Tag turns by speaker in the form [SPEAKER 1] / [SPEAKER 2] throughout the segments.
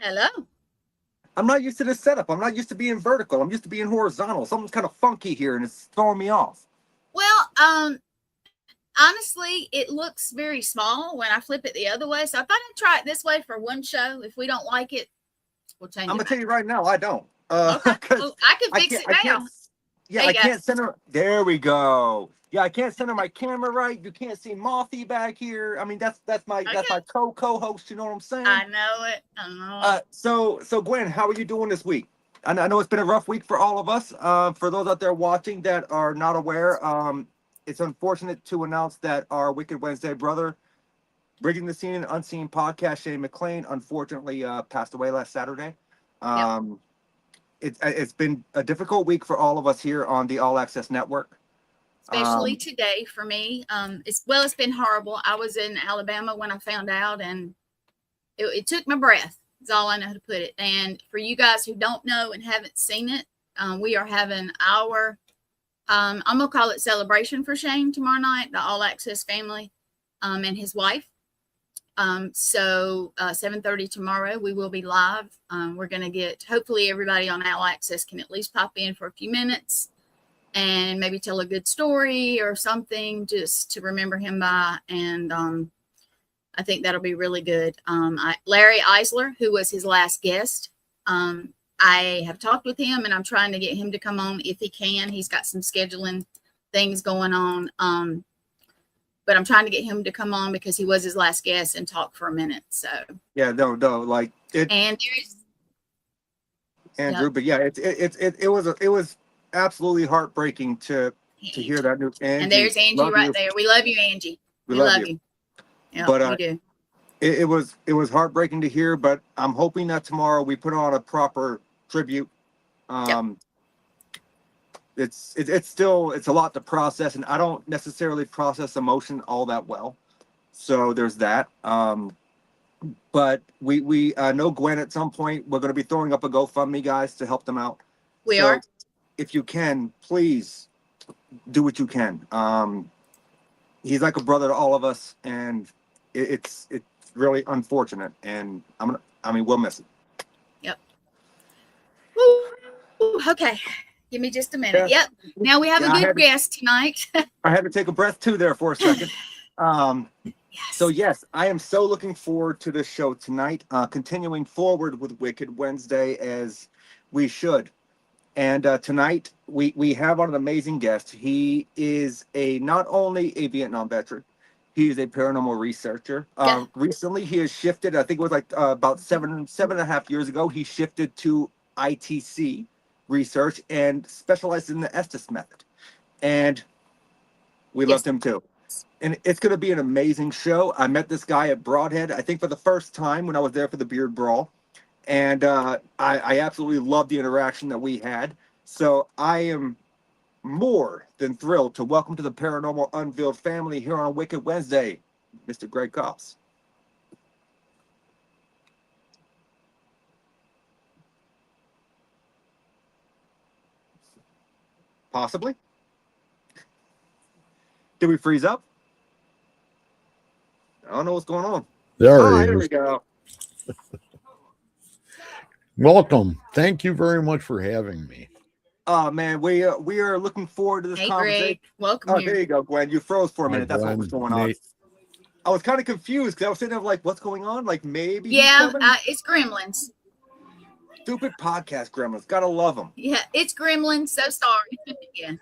[SPEAKER 1] Hello.
[SPEAKER 2] I'm not used to this setup. I'm not used to being vertical. I'm used to being horizontal. Something's kind of funky here, and it's throwing me off.
[SPEAKER 1] Well, honestly, it looks very small when I flip it the other way. So I thought I'd try it this way for one show. If we don't like it, we'll change
[SPEAKER 2] I'm
[SPEAKER 1] it
[SPEAKER 2] gonna tell
[SPEAKER 1] back.
[SPEAKER 2] you right now, I don't.
[SPEAKER 1] Okay.
[SPEAKER 2] Because
[SPEAKER 1] Well, I can
[SPEAKER 2] I
[SPEAKER 1] fix
[SPEAKER 2] can't.
[SPEAKER 1] it
[SPEAKER 2] I can't.
[SPEAKER 1] now.
[SPEAKER 2] Yeah,
[SPEAKER 1] There
[SPEAKER 2] I
[SPEAKER 1] you go.
[SPEAKER 2] can't center. There we go. Yeah, I can't center my camera right. You can't see Mothy back here. I mean, that's my
[SPEAKER 1] Okay.
[SPEAKER 2] co-host. You know what I'm saying?
[SPEAKER 1] I know it. I know it.
[SPEAKER 2] So Gwen, how are you doing this week? I know it's been a rough week for all of us. For those out there watching that are not aware, it's unfortunate to announce that our Wicked Wednesday brother, Bridging the Seen and Unseen podcast, Shane McLean, unfortunately passed away last Saturday.
[SPEAKER 1] Yep.
[SPEAKER 2] Um, it's been a difficult week for all of us here on the All Access Network.
[SPEAKER 1] Especially
[SPEAKER 2] Um,
[SPEAKER 1] today for me. It's been horrible. I was in Alabama when I found out, and it took my breath. Is all I know how to put it. And for you guys who don't know and haven't seen it, we are having our I'm gonna call it celebration for Shane tomorrow night. The All Access family, and his wife. 7:30 tomorrow we will be live. We're gonna get hopefully everybody on All Access can at least pop in for a few minutes and maybe tell a good story or something just to remember him by. And I think that'll be really good. Larry Eisler, who was his last guest, I have talked with him and I'm trying to get him to come on if he can. He's got some scheduling things going on. But I'm trying to get him to come on because he was his last guest and talk for a minute. So
[SPEAKER 2] yeah, no, like it,
[SPEAKER 1] and there's
[SPEAKER 2] Andrew.
[SPEAKER 1] yep,
[SPEAKER 2] But yeah, it was absolutely heartbreaking to hear that news.
[SPEAKER 1] and
[SPEAKER 2] Angie,
[SPEAKER 1] there's Angie
[SPEAKER 2] love
[SPEAKER 1] right
[SPEAKER 2] you.
[SPEAKER 1] there. We love you, Angie.
[SPEAKER 2] We
[SPEAKER 1] We
[SPEAKER 2] love
[SPEAKER 1] love
[SPEAKER 2] you.
[SPEAKER 1] you. Yep,
[SPEAKER 2] But
[SPEAKER 1] we do.
[SPEAKER 2] it was heartbreaking to hear. But I'm hoping that tomorrow we put on a proper tribute.
[SPEAKER 1] Yep.
[SPEAKER 2] Um, it's still it's a lot to process, and I don't necessarily process emotion all that well. So there's that. But we know Gwen at some point. We're going to be throwing up a GoFundMe, guys, to help them out.
[SPEAKER 1] We
[SPEAKER 2] So
[SPEAKER 1] are.
[SPEAKER 2] if you can, please do what you can. He's like a brother to all of us, and it's really unfortunate. And I mean, we'll miss it.
[SPEAKER 1] Yep. Woo, okay. Give me just a minute. Yep.
[SPEAKER 2] Yeah,
[SPEAKER 1] Now we have a good
[SPEAKER 2] yeah.
[SPEAKER 1] guest tonight.
[SPEAKER 2] I had to take a breath too there for a second. Um,
[SPEAKER 1] Yes.
[SPEAKER 2] so yes, I am so looking forward to this show tonight. Continuing forward with Wicked Wednesday as we should. And tonight we have on an amazing guest. He is a not only a Vietnam veteran, he is a paranormal researcher.
[SPEAKER 1] Yeah.
[SPEAKER 2] Recently, he has shifted. I think it was like about seven and a half years ago. He shifted to ITC research and specialized in the Estes method. And we
[SPEAKER 1] Yes.
[SPEAKER 2] loved him too. And it's going to be an amazing show. I met this guy at Broadhead, I think for the first time when I was there for the Beard Brawl. And I absolutely loved the interaction that we had. So I am more than thrilled to welcome to the Paranormal Unveiled family here on Wicked Wednesday, Mr. Greg Koss. Possibly. Did we freeze up? I don't know what's going on.
[SPEAKER 3] There he
[SPEAKER 2] There we
[SPEAKER 3] is.
[SPEAKER 2] go.
[SPEAKER 3] Welcome. Thank you very much for having me.
[SPEAKER 2] Oh man, we are looking forward to this
[SPEAKER 1] Hey,
[SPEAKER 2] conversation.
[SPEAKER 1] Greg. Welcome
[SPEAKER 2] Oh,
[SPEAKER 1] here.
[SPEAKER 2] there you go, Gwen. You froze for a
[SPEAKER 3] Hi,
[SPEAKER 2] minute. That's what was
[SPEAKER 3] Gwen.
[SPEAKER 2] going on.
[SPEAKER 3] Nate.
[SPEAKER 2] I was kind of confused because I was sitting there like, what's going on? Like maybe he's
[SPEAKER 1] Yeah,
[SPEAKER 2] coming.
[SPEAKER 1] it's Gremlins.
[SPEAKER 2] Stupid podcast gremlins. Gotta love them.
[SPEAKER 1] Yeah, it's Gremlins. So sorry. Yeah.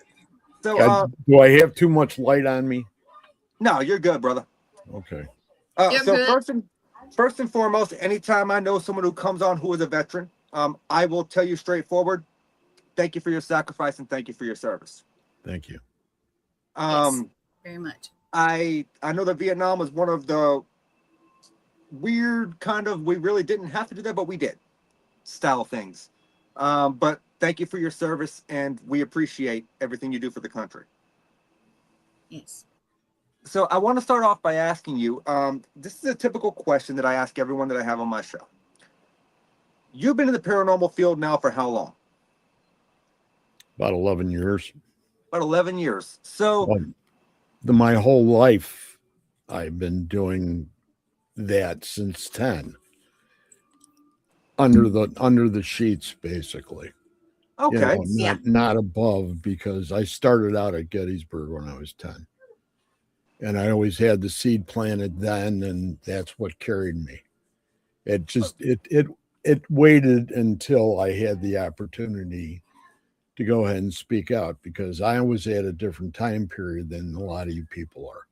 [SPEAKER 2] So
[SPEAKER 1] Yep.
[SPEAKER 3] Do I have too much light on me?
[SPEAKER 2] no, you're good, brother.
[SPEAKER 3] Okay.
[SPEAKER 1] You're
[SPEAKER 2] So
[SPEAKER 1] good.
[SPEAKER 2] first and foremost, anytime I know someone who comes on who is a veteran, I will tell you straightforward, thank you for your sacrifice and thank you for your service.
[SPEAKER 3] Thank you.
[SPEAKER 1] Yes. Very much.
[SPEAKER 2] I know that Vietnam was one of the weird kind of we really didn't have to do that, but we did style things. But thank you for your service, and we appreciate everything you do for the country.
[SPEAKER 1] Yes.
[SPEAKER 2] So I want to start off by asking you. This is a typical question that I ask everyone that I have on my show. You've been in the paranormal field now for how long?
[SPEAKER 3] About 11 years.
[SPEAKER 2] About 11 years. So
[SPEAKER 3] Well, my whole life, I've been doing that since 10. under the sheets, basically.
[SPEAKER 2] Okay.
[SPEAKER 3] Not above, because I started out at Gettysburg when I was 10. And I always had the seed planted then, and that's what carried me. It just it waited until I had the opportunity to go ahead and speak out, because I was at a different time period than a lot of you people are.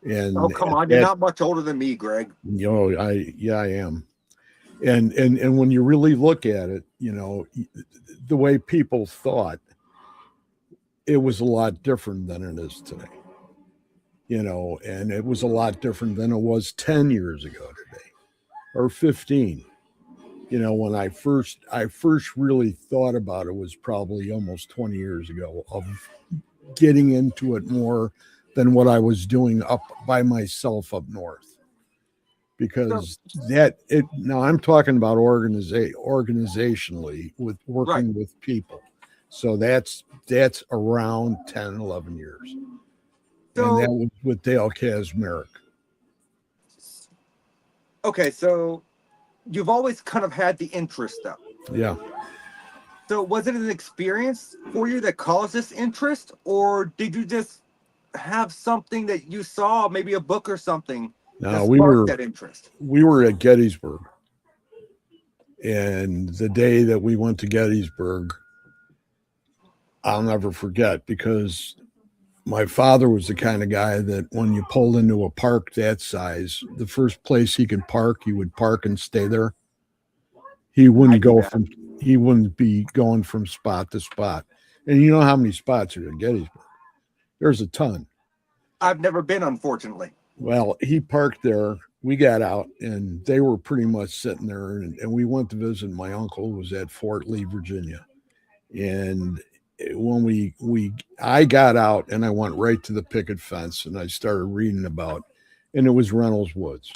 [SPEAKER 3] And
[SPEAKER 2] oh, come on, you're not much older than me, Greg.
[SPEAKER 3] I am. And when you really look at it, the way people thought, it was a lot different than it is today. And it was a lot different than it was 10 years ago today, or 15. When I first really thought about it was probably almost 20 years ago, of getting into it more than what I was doing up by myself up north. Because now I'm talking about organizationally, with working with people. So that's around 10, 11 years. So, and that was with Dale Kazmarek.
[SPEAKER 2] Okay, so you've always kind of had the interest, though.
[SPEAKER 3] Yeah.
[SPEAKER 2] So was it an experience for you that caused this interest, or did you just have something that you saw, maybe a book or something, that sparked that interest?
[SPEAKER 3] We were at Gettysburg, and the day that we went to Gettysburg, I'll never forget, because my father was the kind of guy that when you pulled into a park that size, the first place he could park, he would park and stay there. He wouldn't be going from spot to spot. And you know how many spots are at Gettysburg? There's a ton.
[SPEAKER 2] I've never been, unfortunately.
[SPEAKER 3] Well, he parked there. We got out, and they were pretty much sitting there. And we went to visit my uncle, who was at Fort Lee, Virginia. And when I got out, and I went right to the picket fence, and I started reading about, and it was Reynolds Woods.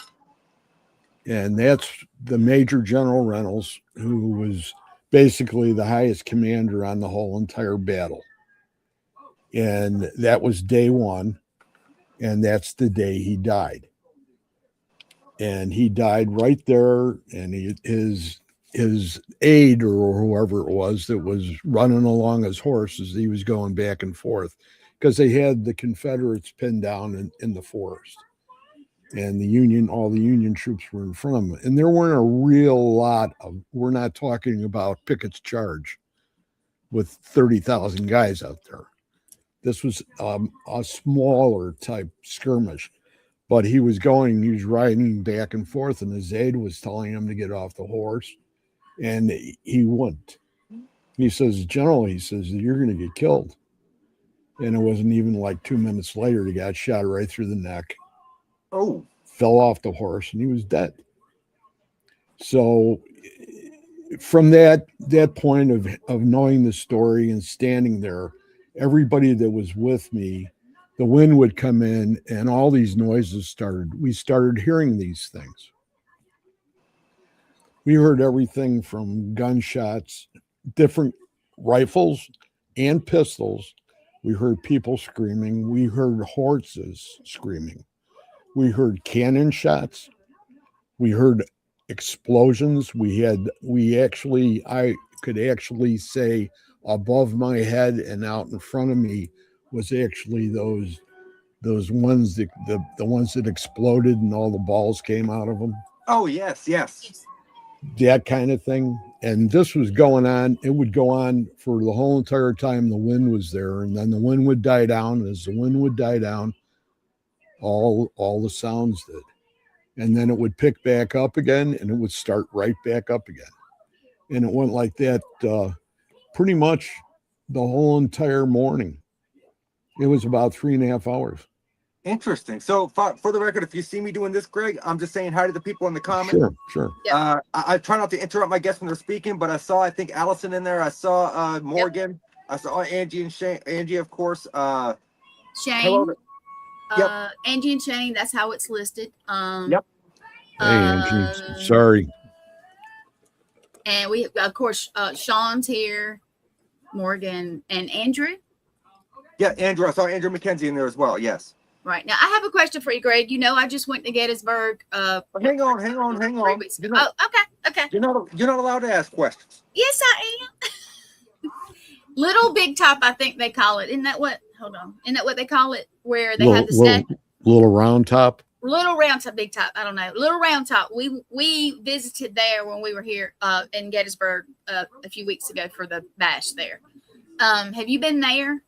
[SPEAKER 3] And that's the Major General Reynolds, who was basically the highest commander on the whole entire battle. And that was day one. And that's the day he died. And he died right there. And his aide, or whoever it was that was running along his horse as he was going back and forth, because they had the Confederates pinned down in the forest. And all the Union troops were in front of them. And there weren't a real lot we're not talking about Pickett's charge with 30,000 guys out there. This was a smaller type skirmish, but he was riding back and forth, and his aide was telling him to get off the horse, and he wouldn't. He says, General, you're going to get killed. And it wasn't even like 2 minutes later, he got shot right through the neck.
[SPEAKER 2] Oh,
[SPEAKER 3] fell off the horse, and he was dead. So from that point of knowing the story and standing there, everybody that was with me, the wind would come in and all these noises started. We started hearing these things. We heard everything from gunshots, different rifles and pistols. We heard people screaming. We heard horses screaming. We heard cannon shots. We heard explosions. I could actually say above my head and out in front of me was actually those ones that the ones that exploded and all the balls came out of them.
[SPEAKER 2] Oh, yes.
[SPEAKER 3] That kind of thing. And this was going on. It would go on for the whole entire time the wind was there. And then the wind would die down. As the wind would die down, all the sounds did. And then it would pick back up again, and it would start right back up again. And it went like that pretty much the whole entire morning. It was about 3.5 hours.
[SPEAKER 2] Interesting. So for the record, if you see me doing this, Greg, I'm just saying hi to the people in the comments.
[SPEAKER 3] Sure.
[SPEAKER 1] Yep.
[SPEAKER 2] I try not to interrupt my guests when they're speaking, but I think Allison in there. I saw Morgan. Yep. I saw Angie and Shane. Angie, of course.
[SPEAKER 1] Shane.
[SPEAKER 2] Hello. Yep.
[SPEAKER 1] Angie and Shane, that's how it's listed.
[SPEAKER 2] Yep.
[SPEAKER 3] Hey, Angie. Sorry.
[SPEAKER 1] And we, of course, Sean's here, Morgan, and Andrew.
[SPEAKER 2] Yeah, Andrew. I saw Andrew McKenzie in there as well. Yes.
[SPEAKER 1] Right. Now, I have a question for you, Greg. I just went to Gettysburg.
[SPEAKER 2] Hang on.
[SPEAKER 1] 3 weeks ago. Oh, okay.
[SPEAKER 2] You're not allowed to ask questions.
[SPEAKER 1] Yes, I am. Little Big Top, I think they call it. Isn't that what? Hold on. Isn't that what they call it? Where they have the stack?
[SPEAKER 3] Little Round Top.
[SPEAKER 1] Little Round Top, Big Top. I don't know. Little Round Top. We visited there when we were here in Gettysburg a few weeks ago for the bash there. Have you been there?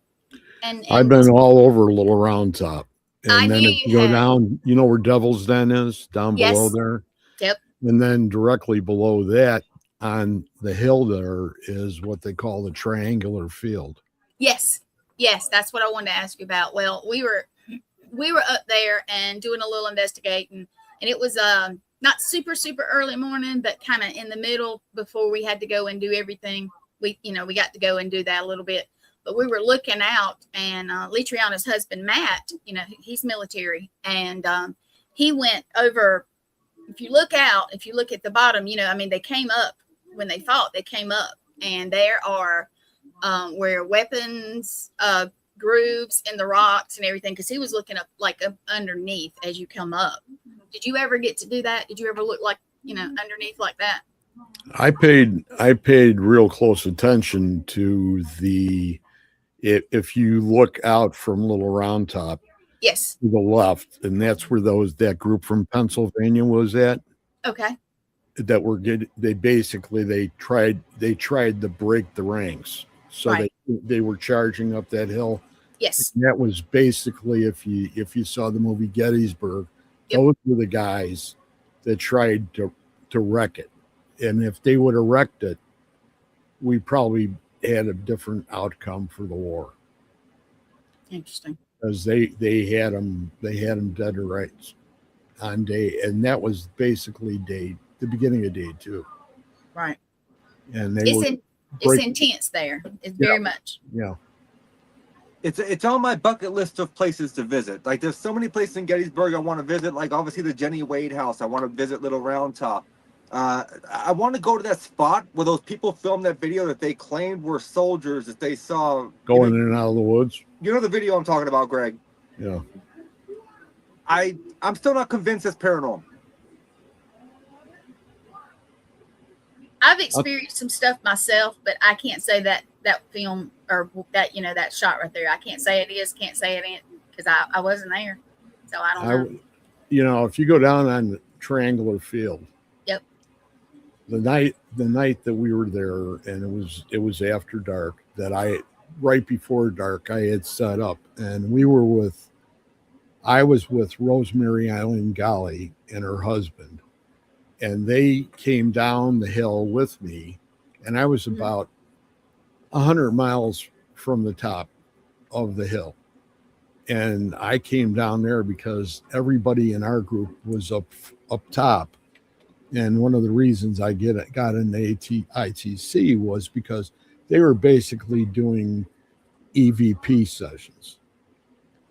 [SPEAKER 1] And
[SPEAKER 3] I've been all over Little Round Top. And then if you go down, you know where Devil's Den is down below there?
[SPEAKER 1] Yep.
[SPEAKER 3] And then directly below that on the hill there is what they call the triangular field.
[SPEAKER 1] Yes. Yes, that's what I wanted to ask you about. Well, we were up there and doing a little investigating, and it was not super early morning, but kind of in the middle before we had to go and do everything. We got to go and do that a little bit. But we were looking out, and Litriana's husband, Matt, he's military, and he went over. If you look at the bottom, they came up when they fought. They came up, and there are where weapons grooves in the rocks and everything, because he was looking up underneath as you come up. Did you ever get to do that? Did you ever look underneath like that?
[SPEAKER 3] I paid real close attention to if you look out from Little Round Top,
[SPEAKER 1] yes,
[SPEAKER 3] to the left, and that's where that group from Pennsylvania was at.
[SPEAKER 1] Okay.
[SPEAKER 3] That were good. They tried to break the ranks, so
[SPEAKER 1] right.
[SPEAKER 3] they were charging up that hill.
[SPEAKER 1] Yes,
[SPEAKER 3] and that was basically if you saw the movie Gettysburg, yep. Those were the guys that tried to wreck it, and if they would have wrecked it, we probably had a different outcome for the war.
[SPEAKER 1] Interesting.
[SPEAKER 3] Because they had them dead to rights on day, and that was basically the beginning of day 2.
[SPEAKER 1] Right.
[SPEAKER 3] And
[SPEAKER 1] it's intense there. It's very much.
[SPEAKER 3] Yeah.
[SPEAKER 2] It's on my bucket list of places to visit. Like, there's so many places in Gettysburg I want to visit. Like, obviously the Jenny Wade house. I want to visit Little Round Top. I want to go to that spot where those people filmed that video that they claimed were soldiers that they saw
[SPEAKER 3] going in and out of the woods.
[SPEAKER 2] You know the video I'm talking about, Greg?
[SPEAKER 3] Yeah.
[SPEAKER 2] I'm still not convinced it's paranormal.
[SPEAKER 1] I've experienced some stuff myself, but I can't say that film or that shot right there. I can't say it is, can't say it ain't, because I wasn't there, so I don't know.
[SPEAKER 3] If you go down on the triangular field.
[SPEAKER 1] Yep.
[SPEAKER 3] The night that we were there, and it was after dark, right before dark, I had set up, and I was with Rosemary Eileen Golly and her husband, and they came down the hill with me, and I was about 100 miles from the top of the hill. And I came down there because everybody in our group was up top. And one of the reasons I got in the ITC was because they were basically doing EVP sessions.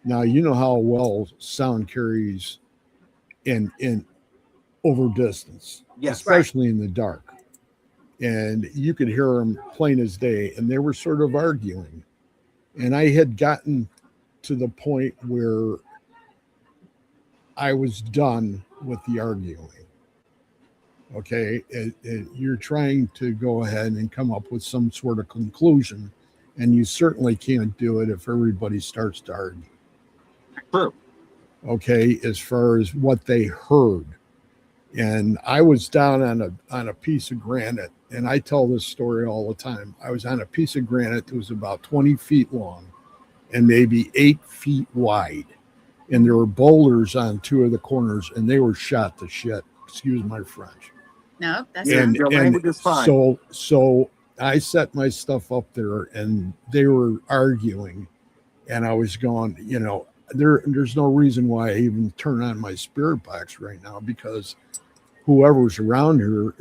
[SPEAKER 3] Now, you know how well sound carries in over distance,
[SPEAKER 2] yes,
[SPEAKER 3] especially in the dark. And you could hear them plain as day, and they were sort of arguing. And I had gotten to the point where I was done with the arguing. Okay, you're trying to go ahead and come up with some sort of conclusion, and you certainly can't do it if everybody starts to argue.
[SPEAKER 2] True.
[SPEAKER 3] Okay, as far as what they heard. And I was down on a piece of granite, and I tell this story all the time. I was on a piece of granite that was about 20 feet long and maybe 8 feet wide. And there were boulders on 2 of the corners, and they were shot to shit. Excuse my French.
[SPEAKER 1] No, that's
[SPEAKER 3] and,
[SPEAKER 2] your language is fine.
[SPEAKER 3] So I set my stuff up there, and they were arguing, and I was going, there's no reason why I even turn on my spirit box right now, because whoever's around here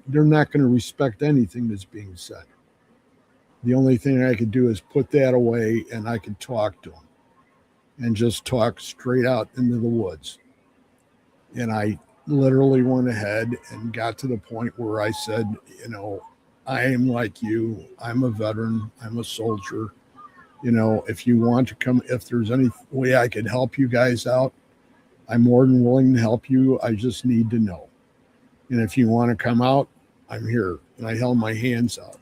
[SPEAKER 3] they're not going to respect anything that's being said. The only thing I could do is put that away, and I could talk to them and just talk straight out into the woods. And I literally went ahead and got to the point where I said, I am like you. I'm a veteran. I'm a soldier. If you want to come, if there's any way I could help you guys out, I'm more than willing to help you. I just need to know. And if you want to come out, I'm here. And I held my hands out.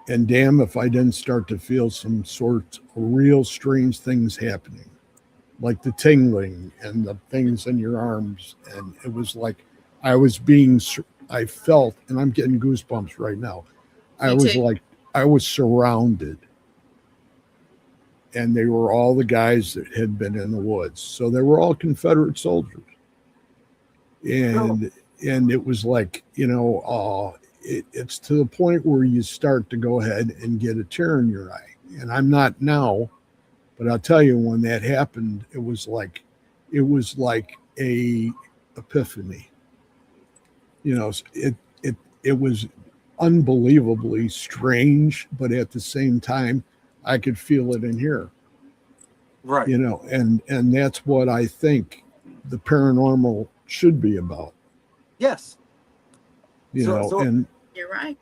[SPEAKER 3] And damn if I didn't start to feel some sort of real strange things happening, like the tingling and the things in your arms. And it was like I felt, and I'm getting goosebumps right now. I was surrounded. And they were all the guys that had been in the woods. So they were all Confederate soldiers. And it was like, it's to the point where you start to go ahead and get a tear in your eye. And I'm not now, but I'll tell you, when that happened, it was like a epiphany. It was unbelievably strange, but at the same time, I could feel it in here.
[SPEAKER 2] Right.
[SPEAKER 3] And that's what I think the paranormal should be about.
[SPEAKER 2] Yes.
[SPEAKER 3] And
[SPEAKER 1] you're right.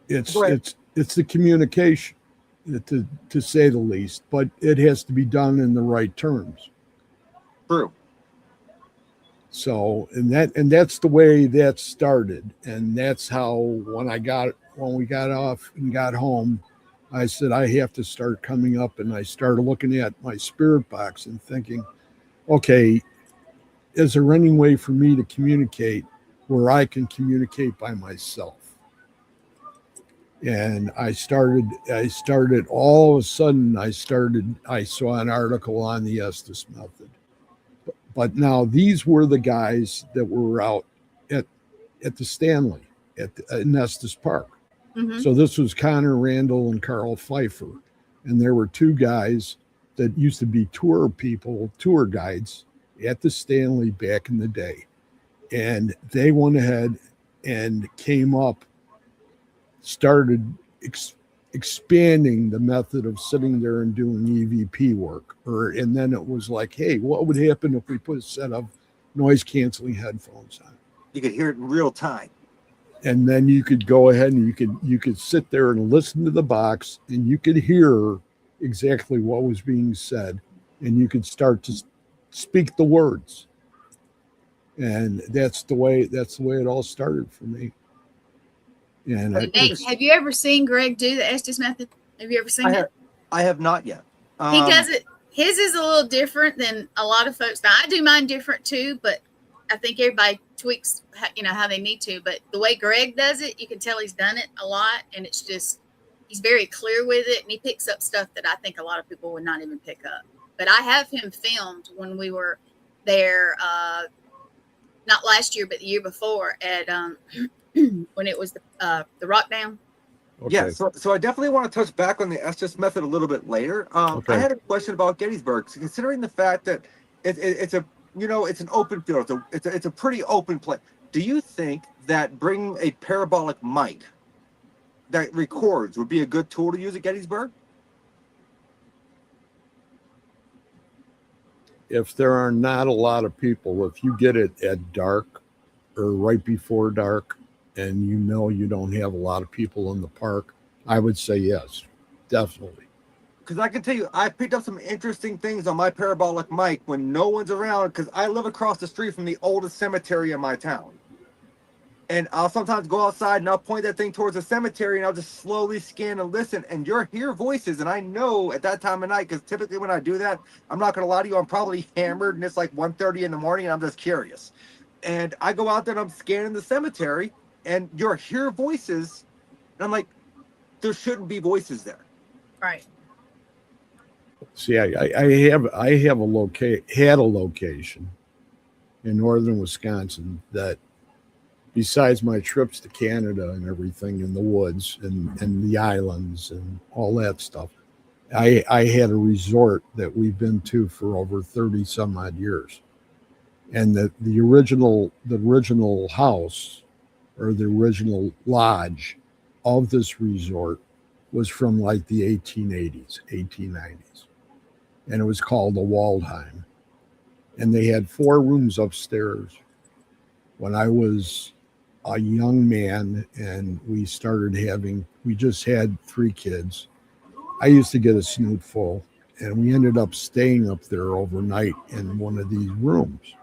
[SPEAKER 3] It's the communication, to say the least, but it has to be done in the right terms.
[SPEAKER 2] True.
[SPEAKER 3] So, and that's the way that started. And that's how, when we got off and got home, I said, I have to start coming up, and I started looking at my spirit box and thinking, okay, is there any way for me to communicate where I can communicate by myself? And I started all of a sudden, I saw an article on the Estes method. But now these were the guys that were out at the Stanley in Estes Park.
[SPEAKER 1] Mm-hmm.
[SPEAKER 3] So this was Connor Randall and Carl Pfeiffer. And there were two guys that used to be tour guides at the Stanley back in the day. And they went ahead and came up, started expanding the method of sitting there and doing EVP work. And then it was like, hey, what would happen if we put a set of noise canceling headphones on?
[SPEAKER 2] You could hear it in real time.
[SPEAKER 3] And then you could go ahead and you could sit there and listen to the box, and you could hear exactly what was being said, and you could start to speak the words. And that's the way it all started for me. And
[SPEAKER 1] have you ever seen Greg do the Estes method? Have you ever seen it?
[SPEAKER 2] I have not yet.
[SPEAKER 1] He does it. His is a little different than a lot of folks. Now, I do mine different too, but I think everybody tweaks, how they need to. But the way Greg does it, you can tell he's done it a lot, and it's just, he's very clear with it, and he picks up stuff that I think a lot of people would not even pick up. But I have him filmed when we were there, not last year, but the year before at when it was the Rock Down.
[SPEAKER 3] Okay.
[SPEAKER 2] Yeah, so I definitely want to touch back on the Estes method a little bit later.
[SPEAKER 3] Okay.
[SPEAKER 2] I had a question about Gettysburg. So considering the fact that it's a it's an open field, it's a pretty open place. Do you think that bringing a parabolic mic that records would be a good tool to use at Gettysburg?
[SPEAKER 3] If there are not a lot of people, if you get it at dark or right before dark, and you don't have a lot of people in the park, I would say yes, definitely.
[SPEAKER 2] Because I can tell you, I picked up some interesting things on my parabolic mic when no one's around, because I live across the street from the oldest cemetery in my town. And I'll sometimes go outside and I'll point that thing towards the cemetery, and I'll just slowly scan and listen, and you'll hear voices. And I know at that time of night, because typically when I do that, I'm not going to lie to you, I'm probably hammered, and it's like 1:30 in the morning, and I'm just curious. And I go out there and I'm scanning the cemetery, and you'll hear voices, and I'm like, there shouldn't be voices there.
[SPEAKER 1] Right.
[SPEAKER 3] See, I had a location in northern Wisconsin that, besides my trips to Canada and everything in the woods and the islands and all that stuff, I had a resort that we've been to for over 30 some odd years. And the original house, or the original lodge of this resort, was from like the 1880s, 1890s. And it was called the Waldheim. And they had 4 rooms upstairs. When I was a young man and we just had 3 kids, I used to get a snoot full, and we ended up staying up there overnight in one of these rooms.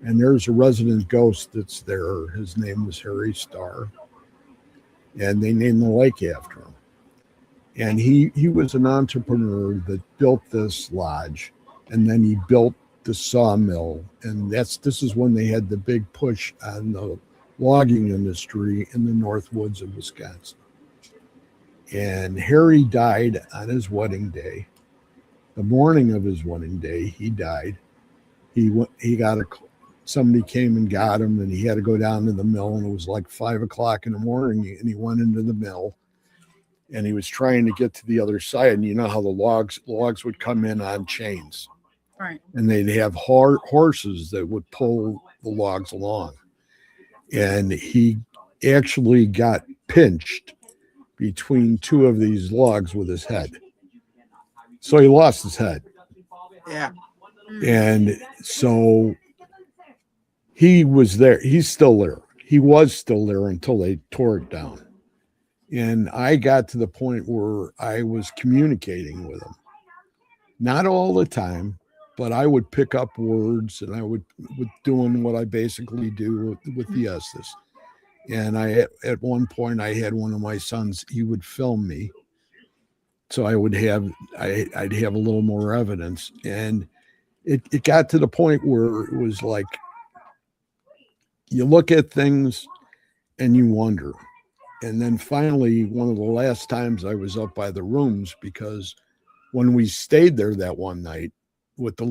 [SPEAKER 3] And there's a resident ghost that's there. His name was Harry Starr. And they named the lake after him. And he was an entrepreneur that built this lodge, and then he built the sawmill. And this is when they had the big push on the logging industry in the North Woods of Wisconsin. And Harry died on his wedding day. The morning of his wedding day, he died. Somebody came and got him, and he had to go down to the mill, and it was like 5 o'clock in the morning, and he went into the mill, and he was trying to get to the other side. And you know how the logs would come in on chains,
[SPEAKER 1] Right.
[SPEAKER 3] and they'd have horses that would pull the logs along. And he actually got pinched between two of these logs with his head. So he lost his head.
[SPEAKER 2] Yeah.
[SPEAKER 3] And so he was there. He's still there. He was still there until they tore it down. And I got to the point where I was communicating with him. Not all the time, but I would pick up words, and I would doing what I basically do with the Estes. And at one point I had one of my sons, he would film me. So I'd have a little more evidence. And it got to the point where it was like, you look at things and you wonder. And then finally, one of the last times I was up by the rooms, because when we stayed there that one night with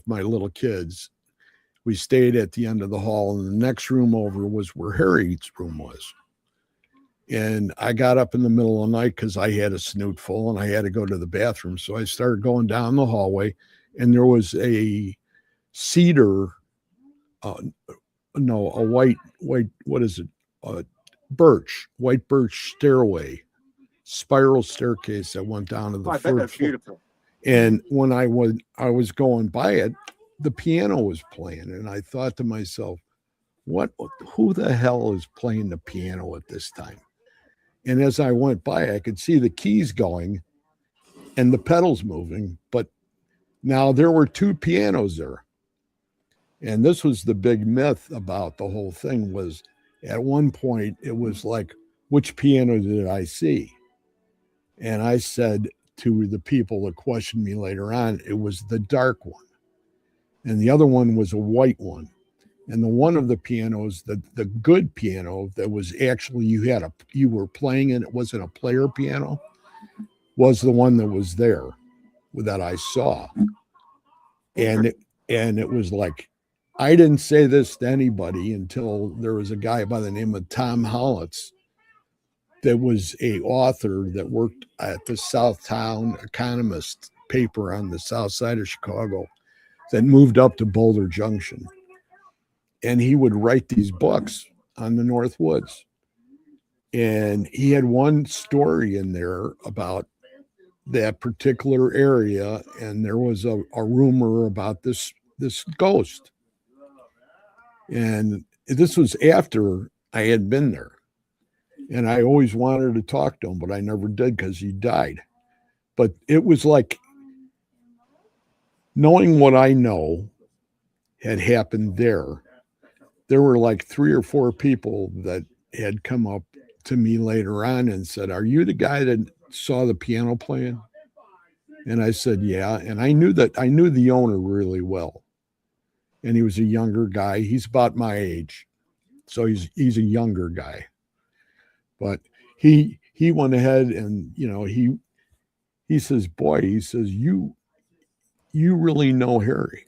[SPEAKER 3] my little kids, we stayed at the end of the hall, and the next room over was where Harry's room was. And I got up in the middle of the night because I had a snoot full and I had to go to the bathroom. So I started going down the hallway, and there was a cedar, white, what is it? White birch stairway, spiral staircase that went down to the
[SPEAKER 2] I bet that's
[SPEAKER 3] third floor.
[SPEAKER 2] beautiful.
[SPEAKER 3] And when I was going by it, the piano was playing, and I thought to myself, who the hell is playing the piano at this time? And as I went by, I could see the keys going and the pedals moving, but now there were two pianos there. And this was the big myth about the whole thing, was at one point it was like, which piano did I see? And I said to the people that questioned me later on, it was the dark one. And the other one was a white one. And the one of the pianos, the good piano that was actually, you were playing and it wasn't a player piano, was the one that was there that I saw. And it was like, I didn't say this to anybody until there was a guy by the name of Tom Hollitz that was a author that worked at the Southtown Economist paper on the south side of Chicago, that moved up to Boulder Junction. And he would write these books on the North Woods. And he had one story in there about that particular area. And there was a rumor about this ghost. And this was after I had been there. And I always wanted to talk to him, but I never did because he died. But it was like, knowing what I know had happened there were like 3 or 4 people that had come up to me later on and said, "Are you the guy that saw the piano playing?" And I said, "Yeah." And I knew the owner really well. And he was a younger guy. He's about my age. So he's a younger guy. But he went ahead and, he says, "Boy," he says, you really know Harry."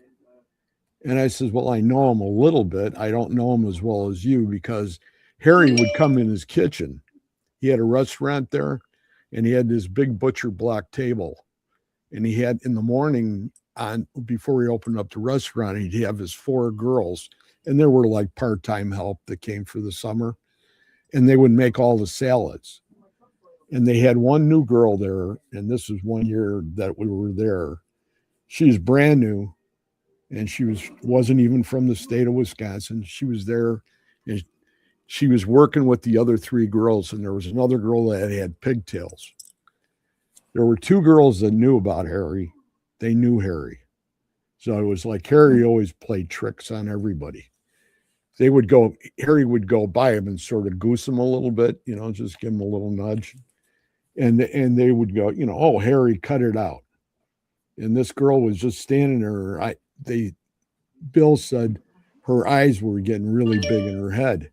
[SPEAKER 3] And I says, "Well, I know him a little bit. I don't know him as well as you, because Harry would come in his kitchen. He had a restaurant there, and he had this big butcher block table. And he had, in the morning, before he opened up the restaurant, he'd have his 4 girls, and there were like part-time help that came for the summer, and they would make all the salads. And they had one new girl there, and this was one year that we were there. She was brand new, and she wasn't even from the state of Wisconsin. She was there, and she was working with the other 3 girls, and there was another girl that had pigtails. There were 2 girls that knew about Harry. They knew Harry. So it was like Harry always played tricks on everybody. Harry would go by him and sort of goose him a little bit, just give him a little nudge. And they would go, oh, Harry, cut it out. And this girl was just standing there. Bill said her eyes were getting really big in her head.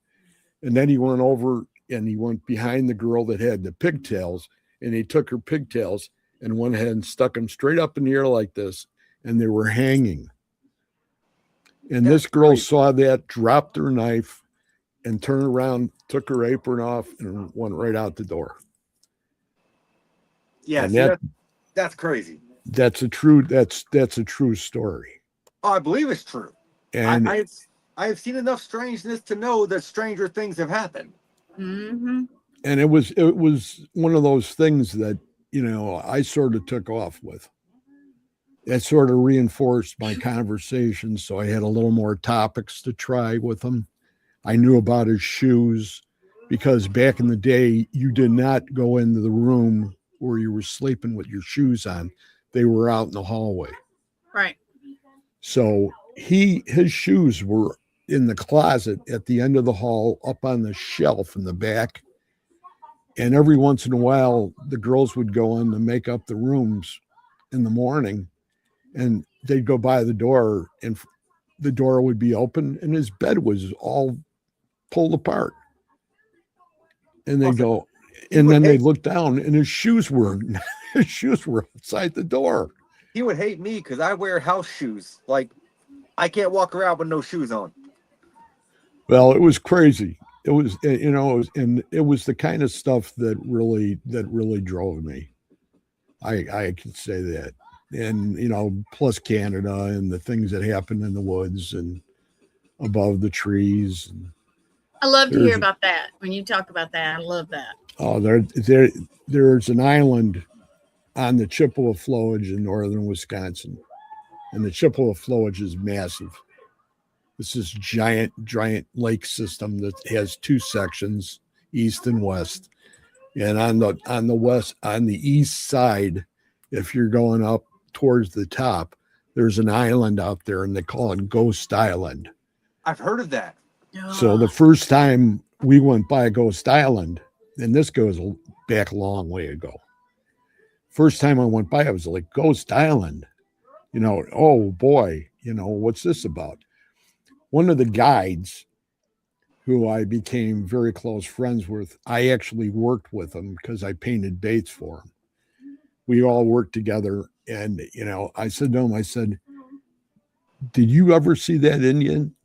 [SPEAKER 3] And then he went over and he went behind the girl that had the pigtails, and he took her pigtails and went ahead and stuck them straight up in the air like this, and they were hanging. And this girl saw that, dropped her knife, and turned around, took her apron off, and went right out the door.
[SPEAKER 2] Yeah, that's crazy.
[SPEAKER 3] That's a true story.
[SPEAKER 2] Oh, I believe it's true.
[SPEAKER 3] And
[SPEAKER 2] I have seen enough strangeness to know that stranger things have happened.
[SPEAKER 1] Mm-hmm.
[SPEAKER 3] And it was one of those things that, I sort of took off with. It sort of reinforced my conversation, so I had a little more topics to try with him. I knew about his shoes, because back in the day, you did not go into the room where you were sleeping with your shoes on. They were out in the hallway.
[SPEAKER 1] Right.
[SPEAKER 3] So his shoes were in the closet at the end of the hall, up on the shelf in the back. And every once in a while, the girls would go in to make up the rooms in the morning, and they'd go by the door, and the door would be open, and his bed was all pulled apart. And they go, and then they look down, and his shoes were outside the door.
[SPEAKER 2] He would hate me because I wear house shoes. Like, I can't walk around with no shoes on.
[SPEAKER 3] Well, it was crazy. It was, it was the kind of stuff that really drove me. I could say that. And, plus Canada and the things that happen in the woods and above the trees.
[SPEAKER 1] I love to hear about that. When you talk about that, I love that.
[SPEAKER 3] Oh, there's an island on the Chippewa flowage in northern Wisconsin, and the Chippewa flowage is massive. It's this giant lake system that has two sections, east and west. And on the east side, if you're going up towards the top, there's an island out there, and they call it Ghost Island.
[SPEAKER 2] I've heard of that.
[SPEAKER 3] So the first time we went by Ghost Island, and this goes back a long way ago. First time I went by, I was like, Ghost Island, oh boy, what's this about? One of the guides who I became very close friends with, I actually worked with him because I painted baits for him. We all worked together, and, I said to him, did you ever see that Indian?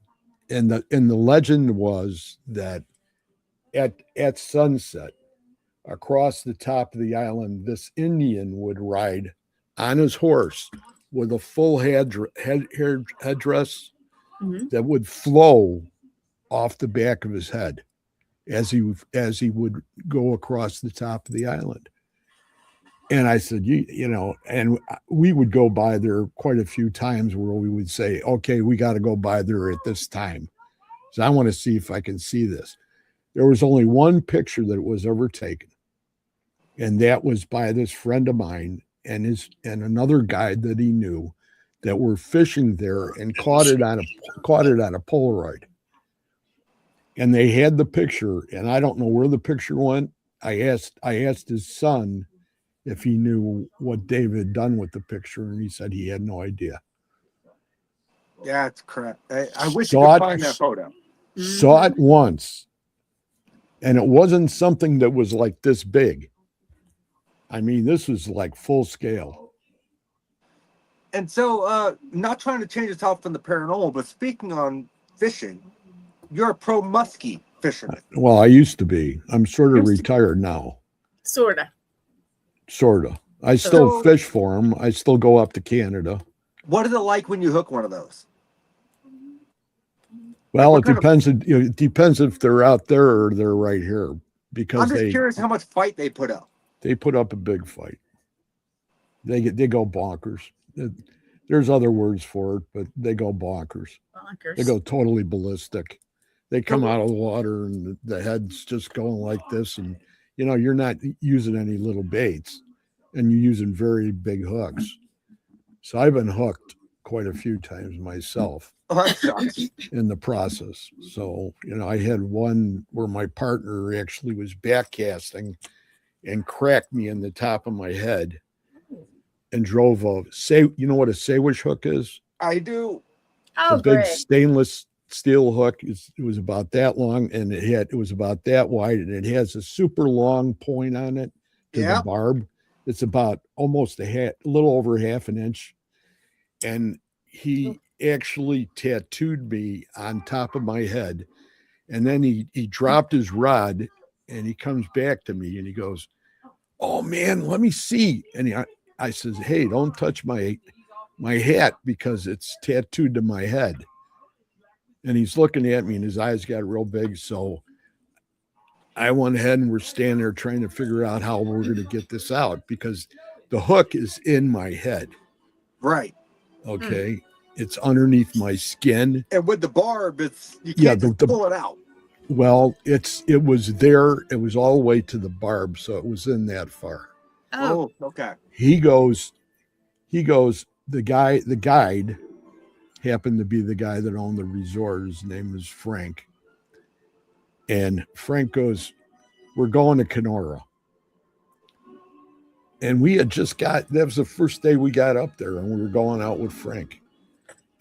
[SPEAKER 3] And the legend was that at sunset, across the top of the island, this Indian would ride on his horse with a full headdress
[SPEAKER 1] Mm-hmm.
[SPEAKER 3] that would flow off the back of his head as he would go across the top of the island. And I said, and we would go by there quite a few times where we would say, okay, we got to go by there at this time. So I want to see if I can see this. There was only one picture that was ever taken, and that was by this friend of mine and another guide that he knew that were fishing there and caught it on a Polaroid. And they had the picture, and I don't know where the picture went. I asked his son if he knew what David had done with the picture, and he said he had no idea.
[SPEAKER 2] Yeah, it's correct. I wish you could find that photo.
[SPEAKER 3] Saw it once, and it wasn't something that was like this big. I mean, this was like full scale.
[SPEAKER 2] And so, not trying to change the topic from the paranormal, but speaking on fishing, you're a pro muskie fisherman.
[SPEAKER 3] Well, I used to be. I'm sort of retired now.
[SPEAKER 1] Sorta.
[SPEAKER 3] I still fish for them. I still go up to Canada.
[SPEAKER 2] What is it like when you hook one of those?
[SPEAKER 3] Well, it depends. It depends if they're out there or they're right here. Because
[SPEAKER 2] I'm just curious how much fight they put up.
[SPEAKER 3] They put up a big fight. They go bonkers. There's other words for it, but they go bonkers. They go totally ballistic. They come out of the water and the head's just going like this, and you're not using any little baits, and you're using very big hooks. So I've been hooked quite a few times myself
[SPEAKER 2] Oh, that sucks.
[SPEAKER 3] in the process. So, I had one where my partner actually was backcasting and cracked me in the top of my head and drove you know what a Sandwich hook is?
[SPEAKER 2] I do.
[SPEAKER 1] Oh,
[SPEAKER 3] The big
[SPEAKER 1] great.
[SPEAKER 3] stainless steel hook. It was about that long, and it was about that wide, and it has a super long point on it to the
[SPEAKER 2] Yeah.
[SPEAKER 3] barb. It's about almost a little over half an inch. And he actually tattooed me on top of my head. And then he dropped his rod and he comes back to me and he goes, "Oh man, let me see." And I says, "Hey, don't touch my hat because it's tattooed to my head." And he's looking at me and his eyes got real big. So I went ahead and we're standing there trying to figure out how we're going to get this out because the hook is in my head.
[SPEAKER 2] Right.
[SPEAKER 3] Okay. It's underneath my skin.
[SPEAKER 2] And with the barb, you can't just pull it out.
[SPEAKER 3] Well, it was there. It was all the way to the barb. So it was in that far.
[SPEAKER 2] Oh, okay.
[SPEAKER 3] He goes, the guide happened to be the guy that owned the resort. His name was Frank. And Frank goes, "We're going to Kenora." And we had that was the first day we got up there and we were going out with Frank.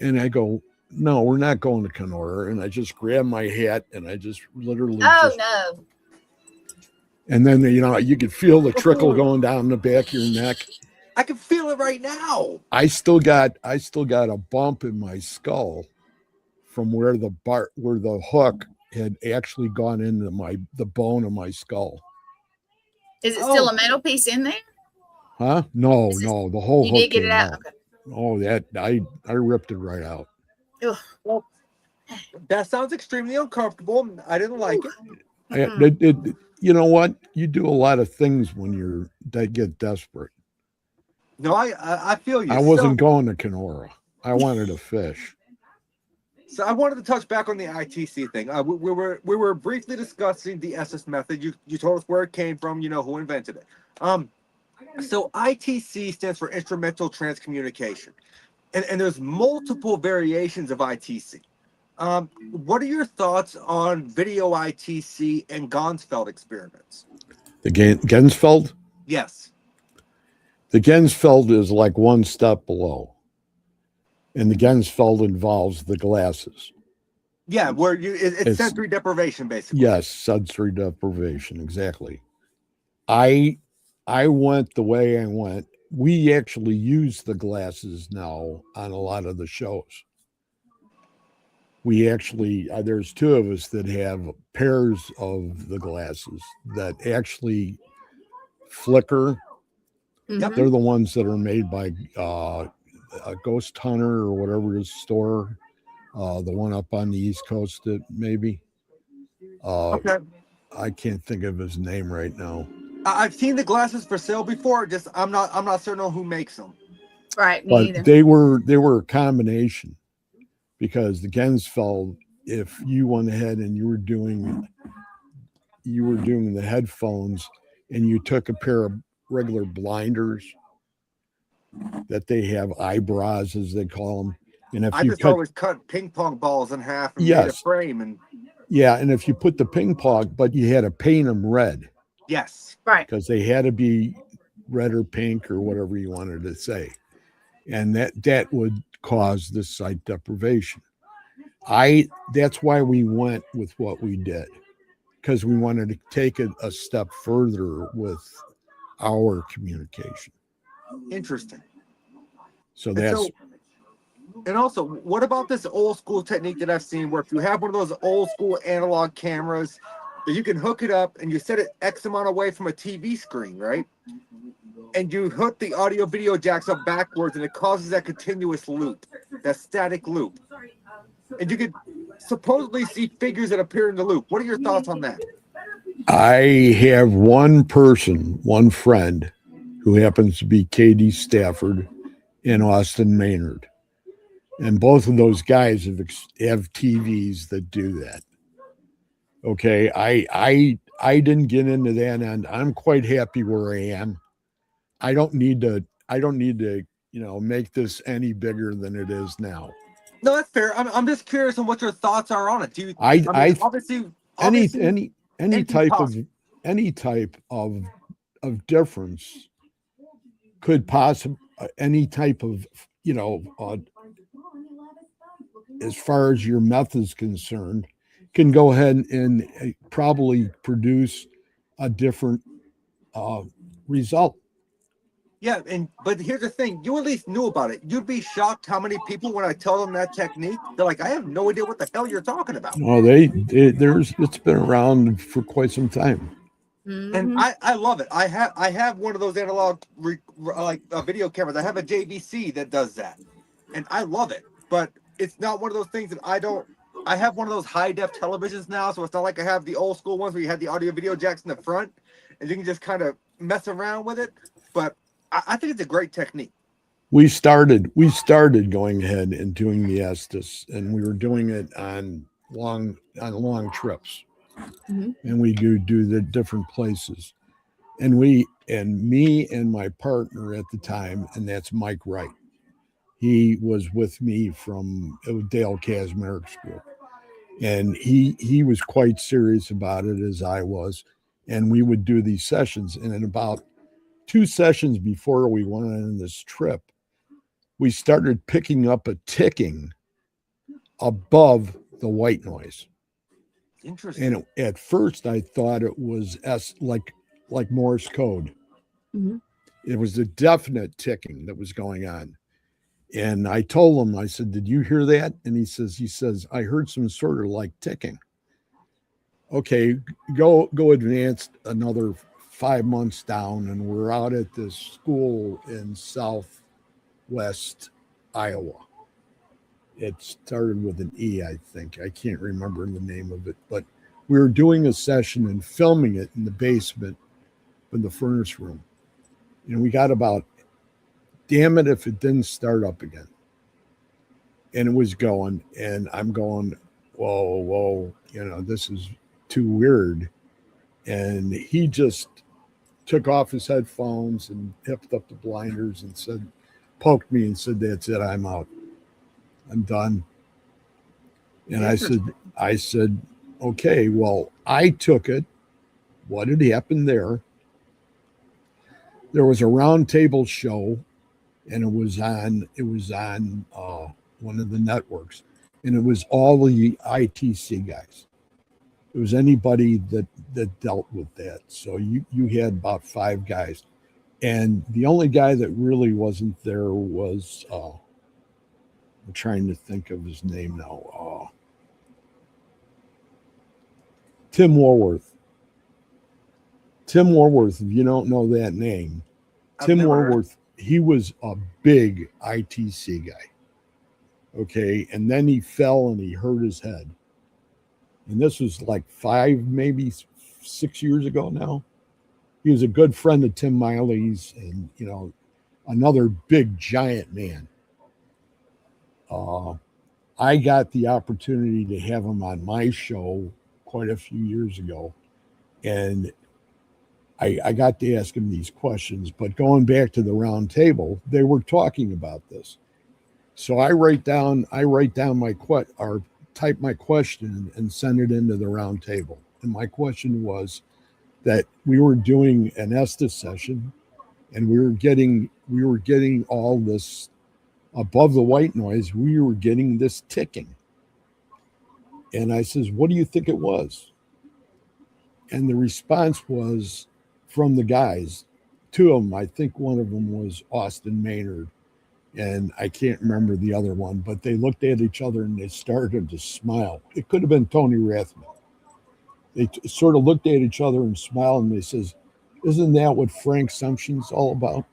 [SPEAKER 3] And I go, "No, we're not going to Kenora." And I just grabbed my hat and I just literally.
[SPEAKER 1] No.
[SPEAKER 3] And then, you could feel the trickle going down the back of your neck.
[SPEAKER 2] I can feel it right now.
[SPEAKER 3] I still got a bump in my skull from where the hook had actually gone into the bone of my skull.
[SPEAKER 1] Is it still a metal piece in there?
[SPEAKER 3] Huh? No, the whole
[SPEAKER 1] you
[SPEAKER 3] hook
[SPEAKER 1] did get it out.
[SPEAKER 3] out.
[SPEAKER 1] Okay.
[SPEAKER 3] Oh, that I ripped it right out.
[SPEAKER 1] Ugh.
[SPEAKER 2] Well, that sounds extremely uncomfortable. I didn't like
[SPEAKER 3] it. You know what? You do a lot of things when that get desperate.
[SPEAKER 2] No, I feel you.
[SPEAKER 3] I wasn't going to Kenora. I wanted to fish.
[SPEAKER 2] So I wanted to touch back on the ITC thing. We were briefly discussing the SS method. You told us where it came from. You know who invented it. So ITC stands for instrumental transcommunication, and there's multiple variations of ITC. What are your thoughts on video ITC and Gonsfeld experiments?
[SPEAKER 3] The Gensfeld?
[SPEAKER 2] Yes.
[SPEAKER 3] The Gensfeld is like one step below. And the Gensfeld involves the glasses.
[SPEAKER 2] Yeah, where it's sensory deprivation, basically.
[SPEAKER 3] Yes, sensory deprivation, exactly. I went the way I went. We actually use the glasses now on a lot of the shows. We actually, there's two of us that have pairs of the glasses that actually flicker.
[SPEAKER 1] Mm-hmm.
[SPEAKER 3] They're the ones that are made by a Ghost Hunter or whatever his store, the one up on the East Coast, maybe.
[SPEAKER 2] Okay.
[SPEAKER 3] I can't think of his name right now.
[SPEAKER 2] I've seen the glasses for sale before. Just I'm not certain on who makes them.
[SPEAKER 1] Right,
[SPEAKER 3] but
[SPEAKER 1] either.
[SPEAKER 3] they were a combination because the Gensfeld, if you went ahead and you were doing the headphones and you took a pair of regular blinders that they have eyebrows, as they call them, and if
[SPEAKER 2] I just always cut ping pong balls in half and made a frame, and
[SPEAKER 3] and if you put the ping pong, but you had to paint them red.
[SPEAKER 2] Yes,
[SPEAKER 1] right,
[SPEAKER 3] because they had to be red or pink or whatever you wanted to say, and that would cause the sight deprivation. That's why we went with what we did, because we wanted to take it a step further with our communication.
[SPEAKER 2] Interesting.
[SPEAKER 3] So
[SPEAKER 2] and also, what about this old school technique that I've seen where if you have one of those old school analog cameras that you can hook it up and you set it X amount away from a TV screen, right? And you hook the audio video jacks up backwards and it causes that continuous loop, that static loop. And you could supposedly see figures that appear in the loop. What are your thoughts on that?
[SPEAKER 3] I have one friend who happens to be Katie Stafford in Austin, Maynard. And both of those guys have TVs that do that. Okay, I didn't get into that, and I'm quite happy where I am. I don't need to make this any bigger than it is now.
[SPEAKER 2] No, that's fair. I'm just curious on what your thoughts are on it. Do you?
[SPEAKER 3] I
[SPEAKER 2] obviously
[SPEAKER 3] any
[SPEAKER 2] anything
[SPEAKER 3] type
[SPEAKER 2] possible.
[SPEAKER 3] of difference could possibly any type of as far as your meth is concerned, can go ahead and probably produce a different result.
[SPEAKER 2] Yeah, but here's the thing: you at least knew about it. You'd be shocked how many people, when I tell them that technique, they're like, "I have no idea what the hell you're talking about."
[SPEAKER 3] No, it's been around for quite some time.
[SPEAKER 2] And I love it. I have one of those analog video cameras. I have a JVC that does that, and I love it. But it's not one of those things that I don't. I have one of those high def televisions now, so it's not like I have the old school ones where you had the audio video jacks in the front, and you can just kind of mess around with it. But I think it's a great technique.
[SPEAKER 3] We started going ahead and doing the Estes, and we were doing it on long trips. And we do the different places, and me and my partner at the time, and that's Mike Wright. He was with me from Dale Kazmarek School, and he was quite serious about it, as I was, and we would do these sessions. And in about 2 sessions before we went on this trip, we started picking up a ticking above the white noise.
[SPEAKER 2] Interesting.
[SPEAKER 3] And at first I thought it was like Morse code. It was a definite ticking that was going on. And I told him, I said, "Did you hear that?" And he says, "I heard some sort of like ticking." Okay, go advanced another 5 months down, and we're out at this school in southwest Iowa. It started with an E, I think. I can't remember the name of it, but we were doing a session and filming it in the basement in the furnace room. And we got about, damn it if it didn't start up again. And it was going, and I'm going, whoa, this is too weird. And he just took off his headphones and hipped up the blinders and poked me and said, "That's it, I'm out. I'm done." And I said, "Okay, well," I took it. What had happened there? There was a round table show, and it was on one of the networks, and it was all the ITC guys. It was anybody that dealt with that. So you had about 5 guys, and the only guy that really wasn't there was I'm trying to think of his name now. Tim Warworth. Tim Warworth, if you don't know that name, Tim Warworth, he was a big ITC guy. Okay, and then he fell and he hurt his head. And this was like 5, maybe 6 years ago now. He was a good friend of Tim Miley's, and another big giant man. I got the opportunity to have him on my show quite a few years ago, and I got to ask him these questions. But going back to the round table, they were talking about this. So I type my question and send it into the round table. And my question was that we were doing an Estes session, and we were getting all this above the white noise. We were getting this ticking. And I says, "What do you think it was?" And the response was from the guys, 2 of them. I think one of them was Austin Maynard, and I can't remember the other one, but they looked at each other and they started to smile. It could have been Tony Rathman. They sort of looked at each other and smiled, and they says, "Isn't that what Frank Sumption's all about?"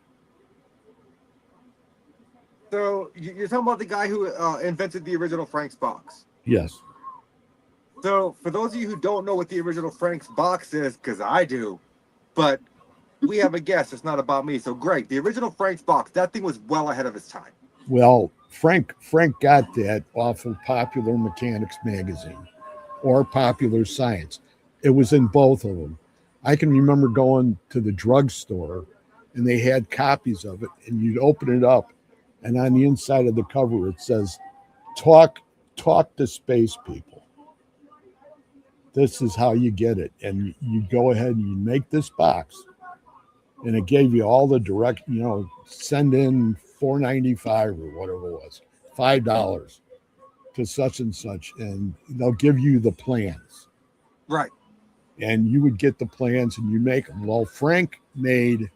[SPEAKER 2] So you're talking about the guy who invented the original Frank's box?
[SPEAKER 3] Yes.
[SPEAKER 2] So for those of you who don't know what the original Frank's box is, because I do, but we have a guess. It's not about me. So Greg, the original Frank's box, that thing was well ahead of its time.
[SPEAKER 3] Well, Frank got that off of Popular Mechanics magazine or Popular Science. It was in both of them. I can remember going to the drugstore, and they had copies of it, and you'd open it up, And on the inside of the cover, it says, talk to space people. This is how you get it. And you go ahead and you make this box. And it gave you all the direct, send in $4.95 or whatever it was, $5 to such and such. And they'll give you the plans.
[SPEAKER 2] Right.
[SPEAKER 3] And you would get the plans and you make them. Well, Frank made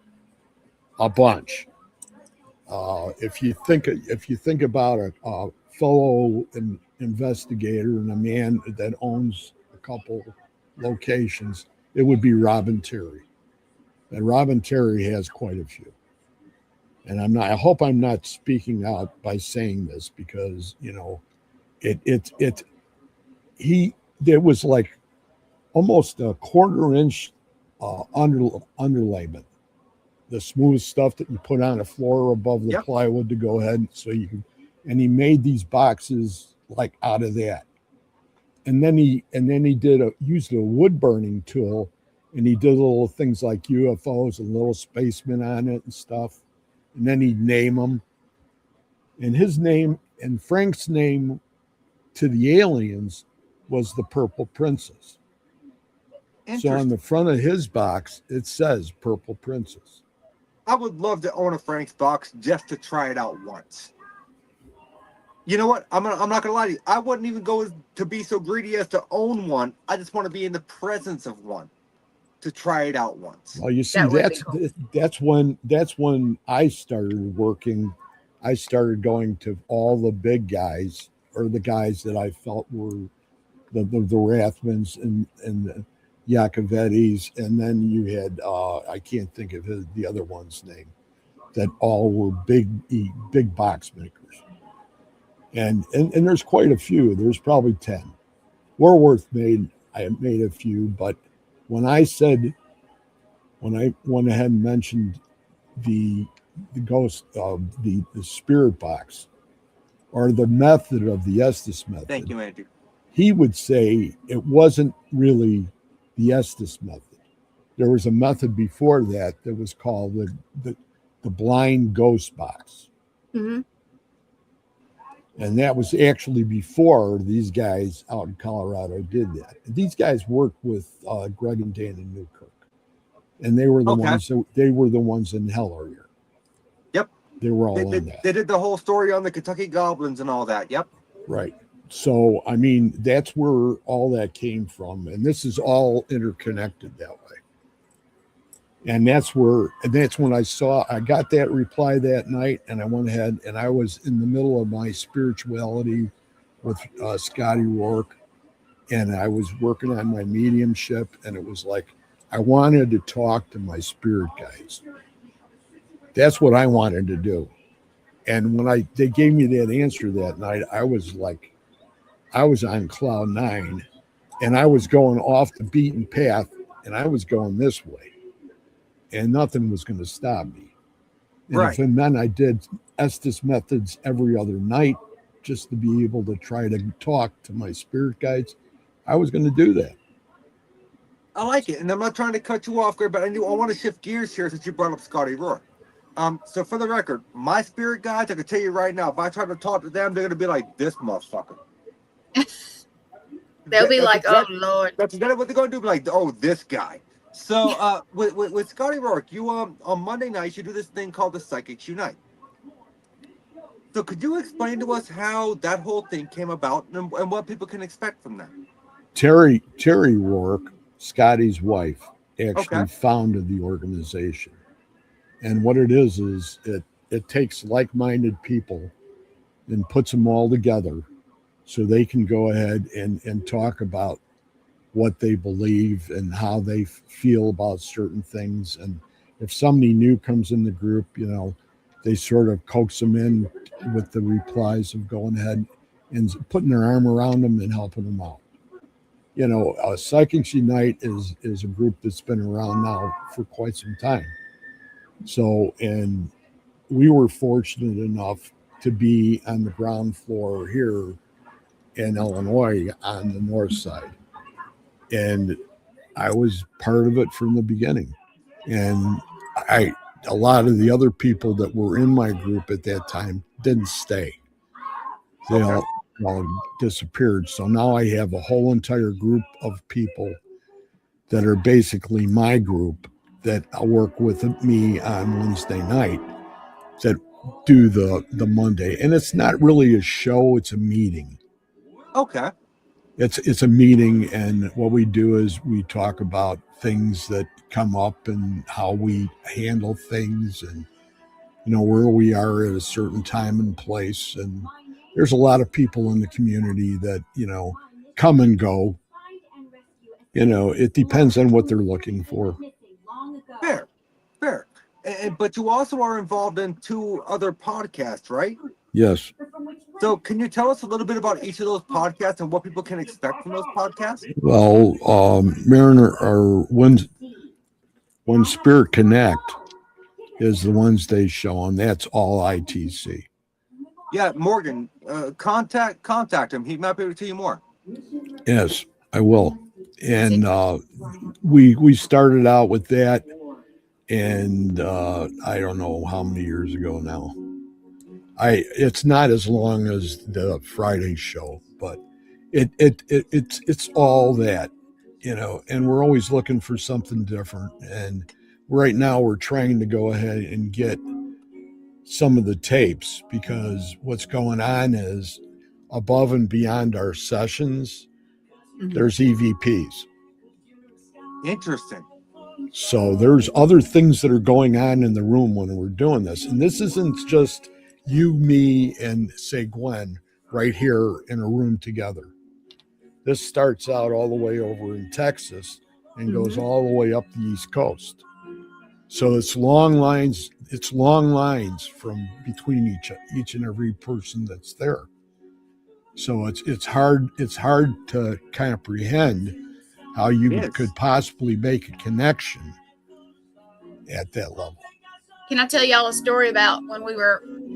[SPEAKER 3] a bunch. If you think about a fellow investigator and a man that owns a couple locations, it would be Robin Terry. And Robin Terry has quite a few. And I hope I'm not speaking out by saying this, because it was like almost a 1/4 inch underlayment, the smooth stuff that you put on the floor above the plywood to go ahead, so you can. And he made these boxes like out of that. And then he used a wood burning tool, and he did little things like UFOs and little spacemen on it and stuff. And then he'd name them. And his name and Frank's name to the aliens was the Purple Princess. So on the front of his box, it says Purple Princess.
[SPEAKER 2] I would love to own a Frank's box just to try it out once. You know what? I'm not gonna lie to you. I wouldn't even go to be so greedy as to own one. I just want to be in the presence of one to try it out once.
[SPEAKER 3] Well, you see,
[SPEAKER 1] Cool.
[SPEAKER 3] that's when I started working. I started going to all the big guys, or the guys that I felt were the Rathmans and the Iacovettis, and then you had I can't think of the other one's name, that all were big box makers. And there's quite a few. There's probably 10. Warworth made a few, but when I went ahead and mentioned the ghost of the spirit box, or the method of the Estes method.
[SPEAKER 2] Thank you, Andrew.
[SPEAKER 3] He would say it wasn't really the Estes method. There was a method before that was called the blind ghost box.
[SPEAKER 1] Mm-hmm.
[SPEAKER 3] And that was actually before these guys out in Colorado did that. These guys worked with Greg and Dan in Newkirk, and they were the ones in Hell area.
[SPEAKER 2] Yep,
[SPEAKER 3] they were all in that.
[SPEAKER 2] They did the whole story on the Kentucky Goblins and all that. Yep,
[SPEAKER 3] right. So I mean, that's where all that came from, and this is all interconnected that way. And that's when I got that reply that night, and I went ahead, and I was in the middle of my spirituality with Scotty Rourke, and I was working on my mediumship, and it was like I wanted to talk to my spirit guides. That's what I wanted to do. And when they gave me that answer that night, I was on cloud 9, and I was going off the beaten path, and I was going this way. And nothing was going to stop me. And then I did Estes methods every other night just to be able to try to talk to my spirit guides. I was going to do that.
[SPEAKER 2] I like it. And I'm not trying to cut you off, Greg, but I want to shift gears here since you brought up Scotty Rourke. So for the record, my spirit guides, I can tell you right now, if I try to talk to them, they're going to be like, this motherfucker.
[SPEAKER 1] They'll be like, oh, Lord.
[SPEAKER 2] That's exactly what they're going to do. Be like, oh, this guy. So with Scotty Rourke, you on Monday nights you do this thing called the Psychics Unite. So could you explain to us how that whole thing came about and what people can expect from that?
[SPEAKER 3] Terry Rourke, Scotty's wife, actually founded the organization. And what it is it takes like-minded people and puts them all together so they can go ahead and talk about what they believe and how they feel about certain things. And if somebody new comes in the group, they sort of coax them in with the replies of going ahead and putting their arm around them and helping them out. Psychics Unite is a group that's been around now for quite some time. So, and we were fortunate enough to be on the ground floor here in Illinois on the north side. And I was part of it from the beginning. And a lot of the other people that were in my group at that time didn't stay. They all disappeared. So now I have a whole entire group of people that are basically my group that work with me on Wednesday night that do the Monday. And it's not really a show, it's a meeting.
[SPEAKER 2] Okay.
[SPEAKER 3] It's a meeting, and what we do is we talk about things that come up and how we handle things, and where we are at a certain time and place. And there's a lot of people in the community that come and go. It depends on what they're looking for.
[SPEAKER 2] Fair. But you also are involved in 2 other podcasts, right?
[SPEAKER 3] Yes.
[SPEAKER 2] So can you tell us a little bit about each of those podcasts and what people can expect from those podcasts?
[SPEAKER 3] Well, Mariner or when Spirit Connect is the Wednesday show, and that's all ITC.
[SPEAKER 2] Yeah, Morgan, contact him. He might be able to tell you more.
[SPEAKER 3] Yes, I will. And we started out with that, and I don't know how many years ago now. It's not as long as the Friday show, but it's all that, and we're always looking for something different. And right now we're trying to go ahead and get some of the tapes, because what's going on is above and beyond our sessions, there's EVPs.
[SPEAKER 2] Interesting.
[SPEAKER 3] So there's other things that are going on in the room when we're doing this. And this isn't just you, me, and say Gwen right here in a room together. This starts out all the way over in Texas and goes all the way up the East Coast. So it's long lines from between each and every person that's there. So it's hard to comprehend how you could possibly make a connection at that level.
[SPEAKER 1] Can I tell y'all a story about when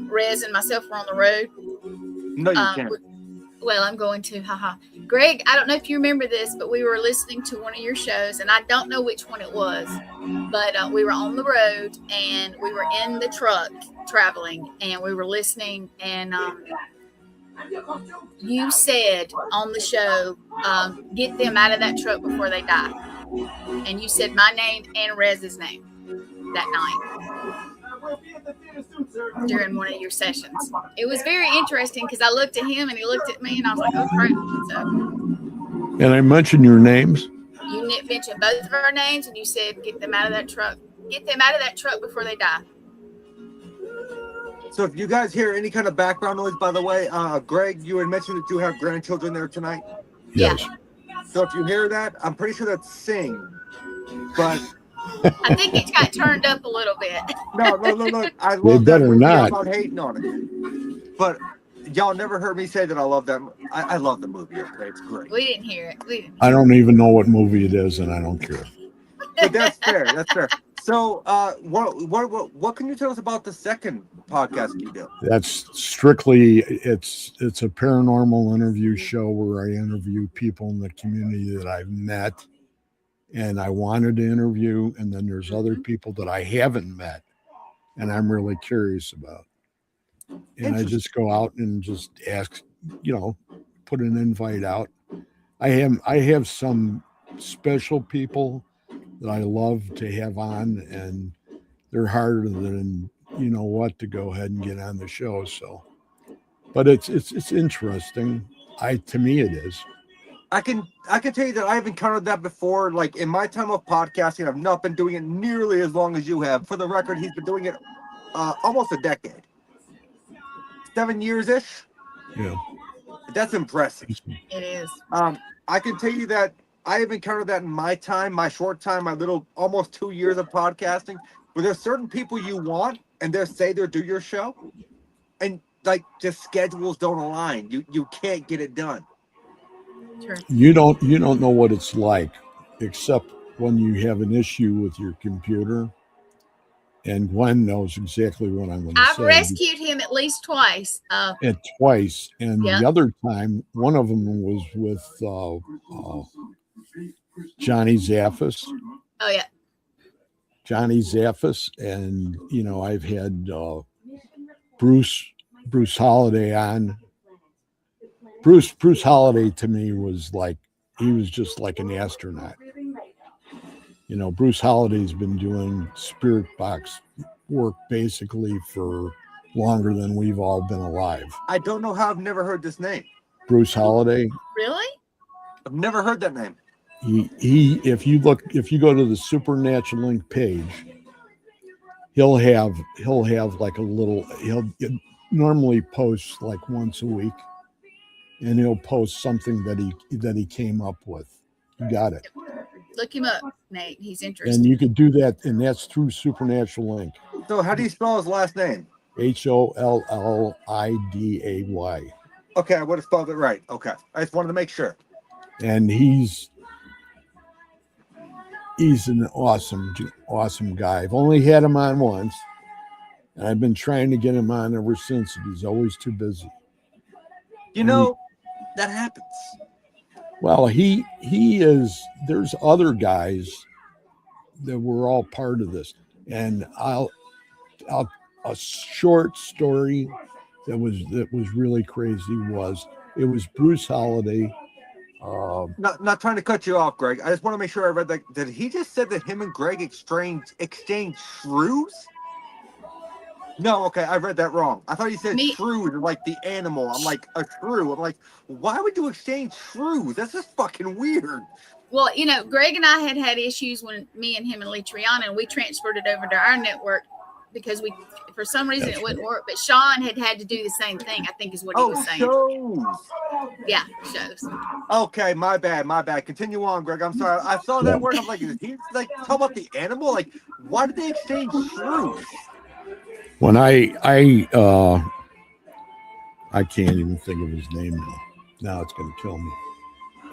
[SPEAKER 1] Rez and myself were on the road?
[SPEAKER 2] No, you can't.
[SPEAKER 1] Well, I'm going to. Haha. Greg, I don't know if you remember this, but we were listening to one of your shows, and I don't know which one it was, but we were on the road, and we were in the truck traveling, and we were listening, and you said on the show, get them out of that truck before they die. And you said my name and Rez's name that night during one of your sessions. It was very interesting because I looked at him and he looked at me, and I was like, oh, crap. So,
[SPEAKER 3] and I mentioned your names.
[SPEAKER 1] You mentioned both of our names, and you said, get them out of that truck. Get them out of that truck before they die.
[SPEAKER 2] So if you guys hear any kind of background noise, by the way, Greg, you had mentioned that you have grandchildren there tonight.
[SPEAKER 3] Yes.
[SPEAKER 1] Yeah.
[SPEAKER 2] So if you hear that, I'm pretty sure that's Sing. But
[SPEAKER 1] I think it got turned up a little bit.
[SPEAKER 2] No. I love that movie. I'm not hating on it. But y'all never heard me say that I love that. I love the movie. Okay, it's great.
[SPEAKER 1] We didn't hear it.
[SPEAKER 3] I don't even know what movie it is, and I don't care.
[SPEAKER 2] But that's fair. That's fair. So, what can you tell us about the second podcast you do?
[SPEAKER 3] That's strictly it's a paranormal interview show where I interview people in the community that I've met and I wanted to interview, and then there's other people that I haven't met and I'm really curious about. And I just go out and just ask, put an invite out. I have some special people that I love to have on, and they're harder than to go ahead and get on the show. So, but it's interesting. To me it is.
[SPEAKER 2] I can tell you that I've encountered that before. Like in my time of podcasting, I've not been doing it nearly as long as you have. For the record, he's been doing it almost a decade, 7 years ish.
[SPEAKER 3] Yeah,
[SPEAKER 2] that's impressive.
[SPEAKER 1] It is.
[SPEAKER 2] I can tell you that I have encountered that in my time, my short time, my little almost 2 years of podcasting, where there's certain people you want and they'll say they'll do your show, and like just schedules don't align. You can't get it done.
[SPEAKER 1] Sure.
[SPEAKER 3] You don't know what it's like, except when you have an issue with your computer. And Gwen knows exactly what I'm going to say.
[SPEAKER 1] I've rescued him at least twice.
[SPEAKER 3] Twice. And the other time, one of them was with Johnny Zaffis.
[SPEAKER 1] Oh, yeah.
[SPEAKER 3] Johnny Zaffis. And, I've had Bruce Bruce Holiday on. Bruce Holiday to me was like, he was just like an astronaut. You know, Bruce Holiday's been doing spirit box work basically for longer than we've all been alive.
[SPEAKER 2] I don't know how I've never heard this name.
[SPEAKER 3] Bruce Holiday.
[SPEAKER 1] Really?
[SPEAKER 2] I've never heard that name.
[SPEAKER 3] He if you go to the Supernatural Link page, he'll have like a little, he'll normally post like once a week, and he'll post something that he came up with. You got it.
[SPEAKER 1] Look him up, Nate. He's interesting.
[SPEAKER 3] And you could do that, and that's through Supernatural Link.
[SPEAKER 2] So how do you spell his last name?
[SPEAKER 3] Holliday.
[SPEAKER 2] Okay, I would have spelled it right. Okay, I just wanted to make sure.
[SPEAKER 3] And he's an awesome guy. I've only had him on once, and I've been trying to get him on ever since. He's always too busy.
[SPEAKER 2] You know, that happens.
[SPEAKER 3] Well, he is. There's other guys that were all part of this, and I'll a short story that was really crazy was Bruce Holiday.
[SPEAKER 2] Not trying to cut you off, Greg. I just want to make sure I read that. Did he just said that him and Greg exchanged shrews? No, okay, I read that wrong. I thought he said shrews, like the animal. I'm like, a shrew. I'm like, why would you exchange shrews? That's just fucking weird.
[SPEAKER 1] Well, you know, Greg and I had issues when me and him and Lee Triana, and we transferred it over to our network because for some reason it wouldn't work. But Sean had to do the same thing, I think is what he was saying.
[SPEAKER 2] Shows.
[SPEAKER 1] Yeah, shows.
[SPEAKER 2] Okay, my bad. Continue on, Greg. I'm sorry. I saw that word. I'm like, is he like talk about the animal? Like, why did they exchange shrews?
[SPEAKER 3] When I can't even think of his name now. Now it's going to kill me.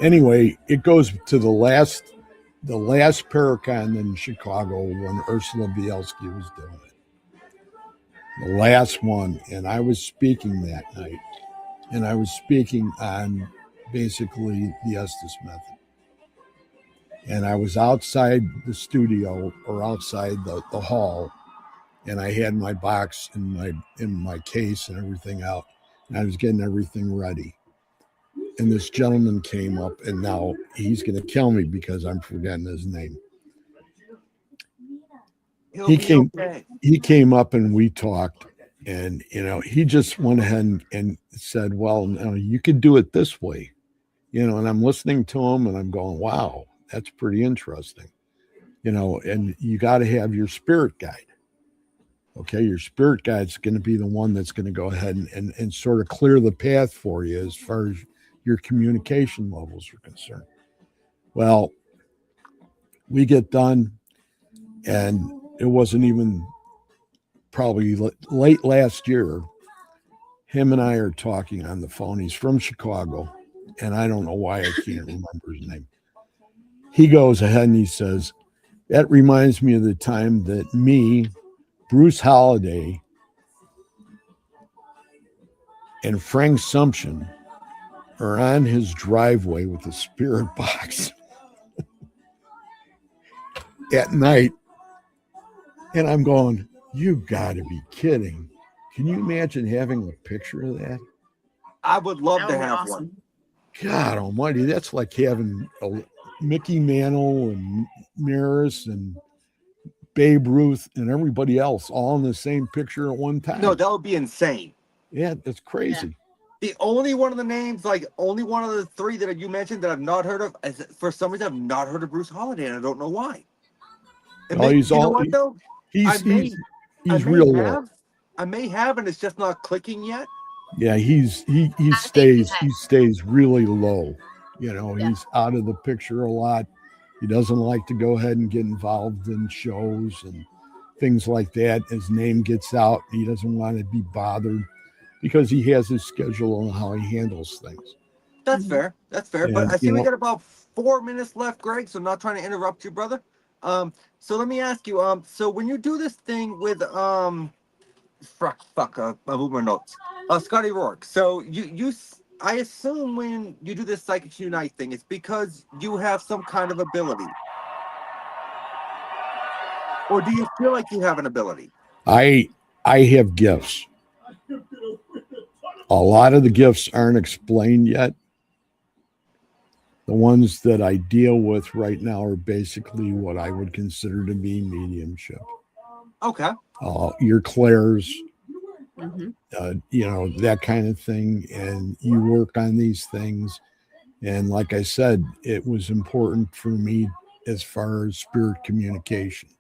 [SPEAKER 3] Anyway, it goes to the last Paracon in Chicago when Ursula Bielski was doing it. The last one, and I was speaking that night, and I was speaking on basically the Estes method. And I was outside the studio or outside the hall, and I had my box in my case and everything out, and I was getting everything ready. And this gentleman came up, and now he's going to kill me because I'm forgetting his name. He came up and we talked, and he just went ahead and said, well, no, you could do it this way, and I'm listening to him and I'm going, wow, that's pretty interesting, and you got to have your spirit guide. Okay, your spirit guide's going to be the one that's going to go ahead and sort of clear the path for you as far as your communication levels are concerned. Well, we get done, and it wasn't even probably late last year. Him and I are talking on the phone. He's from Chicago, and I don't know why I can't remember his name. He goes ahead and he says, that reminds me of the time that me, Bruce Holiday, and Frank Sumption are on his driveway with a spirit box at night. And I'm going, you got to be kidding. Can you imagine having a picture of that?
[SPEAKER 2] I would love to have one.
[SPEAKER 3] God almighty, that's like having a Mickey Mantle and Maris and Babe Ruth and everybody else all in the same picture at one time.
[SPEAKER 2] No, that would be insane.
[SPEAKER 3] Yeah, that's crazy.
[SPEAKER 2] Yeah. The only one of the names, only one of the three that you mentioned that I've not heard of, for some reason I've not heard of Bruce Holiday, and I don't know why.
[SPEAKER 3] He's real low.
[SPEAKER 2] I may have, and it's just not clicking yet.
[SPEAKER 3] Yeah, he stays really low. He's out of the picture a lot. He doesn't like to go ahead and get involved in shows and things like that. His name gets out. He doesn't want to be bothered because he has his schedule on how he handles things.
[SPEAKER 2] That's fair. And, but I see we got about 4 minutes left, Greg, so I'm not trying to interrupt you, brother. So let me ask you, so when you do this thing with I moved my notes. Scotty Rourke. So I assume when you do this Psychics Unite thing, it's because you have some kind of ability. Or do you feel like you have an ability?
[SPEAKER 3] I have gifts. A lot of the gifts aren't explained yet. The ones that I deal with right now are basically what I would consider to be mediumship.
[SPEAKER 2] Okay.
[SPEAKER 3] Your clairs,
[SPEAKER 1] Mm-hmm.
[SPEAKER 3] that kind of thing. And you work on these things. And like I said, it was important for me as far as spirit communication.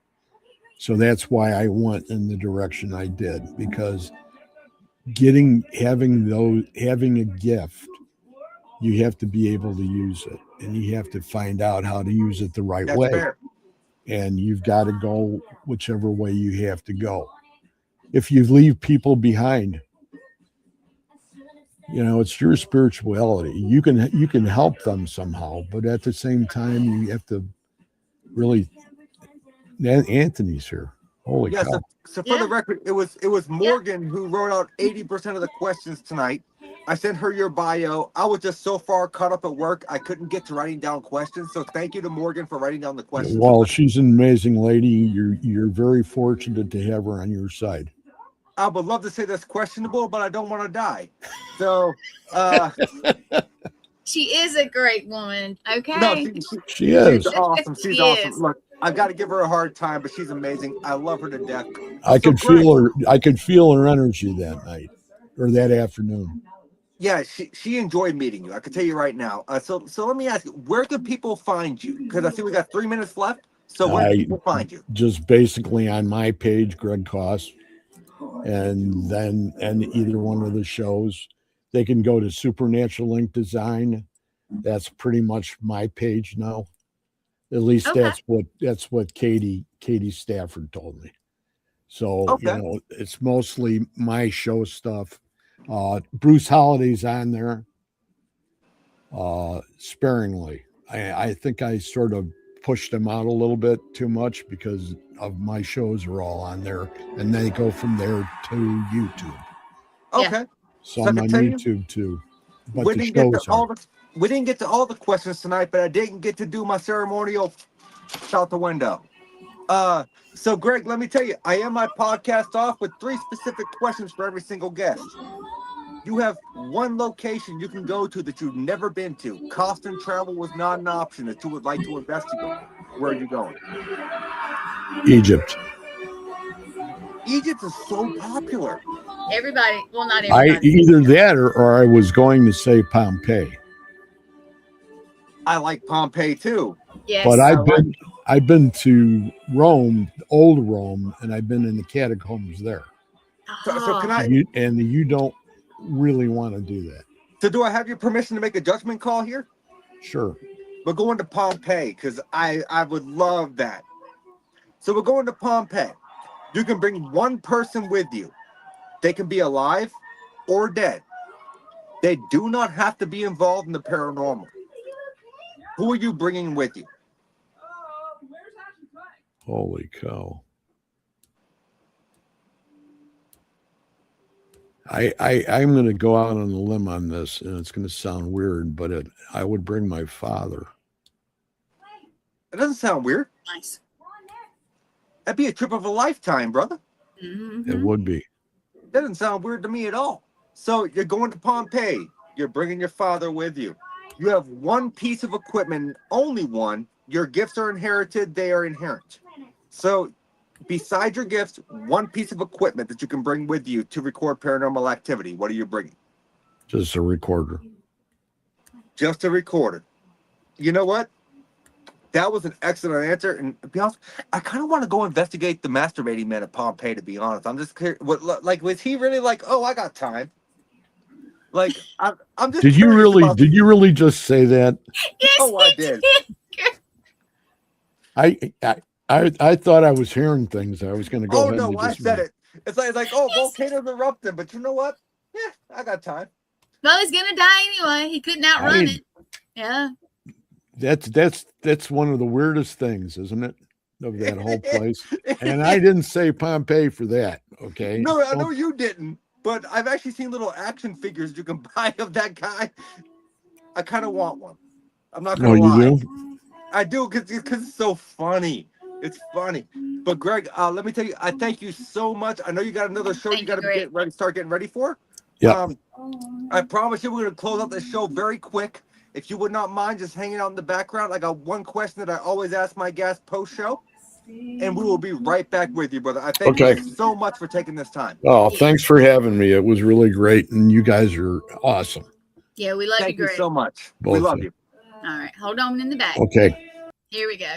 [SPEAKER 3] So that's why I went in the direction I did, because having a gift, you have to be able to use it, and you have to find out how to use it the right
[SPEAKER 2] That's
[SPEAKER 3] way.
[SPEAKER 2] fair.
[SPEAKER 3] And you've got to go whichever way you have to go. If you leave people behind, it's your spirituality. You can help them somehow, but at the same time, you have to really. Anthony's here. Holy cow!
[SPEAKER 2] So for the record, it was Morgan who wrote out 80% of the questions tonight. I sent her your bio. I was just so far caught up at work, I couldn't get to writing down questions. So thank you to Morgan for writing down the questions.
[SPEAKER 3] Well, she's an amazing lady. You're very fortunate to have her on your side.
[SPEAKER 2] I would love to say that's questionable, but I don't want to die. So
[SPEAKER 1] she is a great woman. Okay.
[SPEAKER 2] No,
[SPEAKER 3] she is.
[SPEAKER 2] She's awesome. She's
[SPEAKER 1] She
[SPEAKER 2] awesome.
[SPEAKER 1] is.
[SPEAKER 2] Look, I've got to give her a hard time, but she's amazing. I love her to death.
[SPEAKER 3] I could feel her energy that night or that afternoon.
[SPEAKER 2] Yeah, she enjoyed meeting you. I can tell you right now. So let me ask you, where can people find you? Because I see we got 3 minutes left. So where can people find you?
[SPEAKER 3] Just basically on my page, Greg Koss, and either one of the shows. They can go to Supernatural Ink Design. That's pretty much my page now. At least that's what Katie Stafford told me. So it's mostly my show stuff. Bruce Holliday's on there sparingly. I think I sort of pushed him out a little bit too much because of my shows are all on there, and they go from there to YouTube.
[SPEAKER 2] Okay.
[SPEAKER 3] So I'm on YouTube too. But
[SPEAKER 2] we didn't get to all the questions tonight, but I didn't get to do my ceremonial out the window. So Greg, let me tell you, I end my podcast off with 3 specific questions for every single guest. You have one location you can go to that you've never been to. Cost and travel was not an option that you would like to investigate. Where are you going?
[SPEAKER 3] Egypt.
[SPEAKER 2] Egypt is so popular.
[SPEAKER 1] Everybody, well, not everybody.
[SPEAKER 3] Either that or I was going to say Pompeii.
[SPEAKER 2] I like Pompeii too.
[SPEAKER 1] Yes.
[SPEAKER 3] But I've been to Rome, old Rome, and I've been in the catacombs there.
[SPEAKER 2] So can I?
[SPEAKER 3] You don't really want to do that.
[SPEAKER 2] So do I have your permission to make a judgment call here?
[SPEAKER 3] Sure.
[SPEAKER 2] We're going to Pompeii because I would love that. So we're going to Pompeii. You can bring one person with you. They can be alive or dead. They do not have to be involved in the paranormal. Who are you bringing with you?
[SPEAKER 3] Holy cow. I'm going to go out on a limb on this, and it's going to sound weird, but I would bring my father.
[SPEAKER 2] It doesn't sound weird.
[SPEAKER 1] Nice.
[SPEAKER 2] That'd be a trip of a lifetime, brother.
[SPEAKER 1] Mm-hmm.
[SPEAKER 3] It would be.
[SPEAKER 2] It doesn't sound weird to me at all. So you're going to Pompeii. You're bringing your father with you. You have one piece of equipment, only one. Your gifts are inherited. They are inherent. So besides your gifts, one piece of equipment that you can bring with you to record paranormal activity. What are you bringing?
[SPEAKER 3] Just a recorder.
[SPEAKER 2] Just a recorder. You know what? That was an excellent answer. And to be honest, I kind of want to go investigate the masturbating man at Pompeii, to be honest. I'm just curious. Was he really like, oh, I got time? Like, I'm just
[SPEAKER 3] Did you really just say that?
[SPEAKER 1] Yes,
[SPEAKER 2] Oh, I did.
[SPEAKER 3] I thought I was hearing things. I was going to go ahead
[SPEAKER 2] no,
[SPEAKER 3] and
[SPEAKER 2] I said it. It's like volcanoes erupted, but you know what? Yeah, I got time.
[SPEAKER 1] Well, he's gonna die anyway. He couldn't outrun it. Yeah.
[SPEAKER 3] That's one of the weirdest things, isn't it? Of that whole place. And I didn't say Pompeii for that. Okay.
[SPEAKER 2] No, I know you didn't, but I've actually seen little action figures you can buy of that guy. I kind of want one. I'm not gonna lie.
[SPEAKER 3] You do?
[SPEAKER 2] I do because it's so funny. It's funny. But Greg, let me tell you, I thank you so much. I know you got another show you got to start getting ready for.
[SPEAKER 3] Yeah.
[SPEAKER 2] I promise you we're going to close out the show very quick. If you would not mind just hanging out in the background, I got one question that I always ask my guests post-show, and we will be right back with you, brother. I thank you so much for taking this time.
[SPEAKER 3] Oh, thanks for having me. It was really great, and you guys are awesome.
[SPEAKER 1] Yeah, we love you, Greg.
[SPEAKER 2] Thank you so much.
[SPEAKER 3] Both
[SPEAKER 2] we love you.
[SPEAKER 1] All right, hold on in the back.
[SPEAKER 3] Okay.
[SPEAKER 1] Here we go.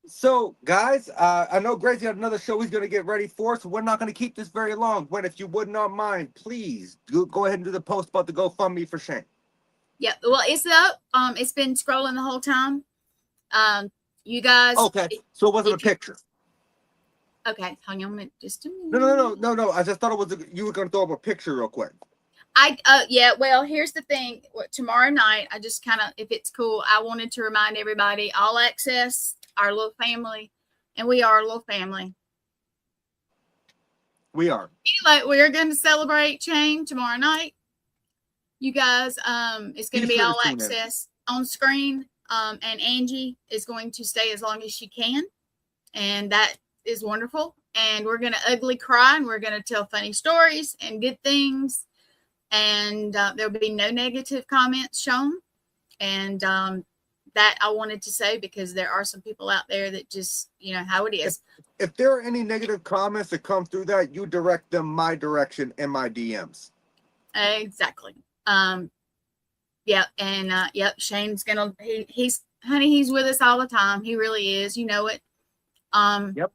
[SPEAKER 2] So, guys, I know Greg's got another show he's going to get ready for, so we're not going to keep this very long. Gwen, if you would not mind, please go ahead and do the post about the GoFundMe for Shane.
[SPEAKER 1] Yeah, well, it's up. It's been scrolling the whole time. You guys.
[SPEAKER 2] Okay, so it wasn't a picture.
[SPEAKER 1] Okay, hang on just a minute.
[SPEAKER 2] No. I just thought it was you were going to throw up a picture real quick.
[SPEAKER 1] Yeah, well, here's the thing. Tomorrow night, I just kind of, if it's cool, I wanted to remind everybody, All Access, our little family, and we are a little family.
[SPEAKER 2] We are.
[SPEAKER 1] Anyway, we're going to celebrate Shane tomorrow night. You guys, it's going to be All Access on screen. And Angie is going to stay as long as she can. And that is wonderful. And we're going to ugly cry, and we're going to tell funny stories and good things. And there'll be no negative comments shown. And that I wanted to say, because there are some people out there that just, you know how it is.
[SPEAKER 2] If there are any negative comments that come through that, you direct them my direction in my DMs.
[SPEAKER 1] Exactly. Yeah. And yep, Shane's gonna, he's with us all the time. He really is. You know it.
[SPEAKER 2] Yep.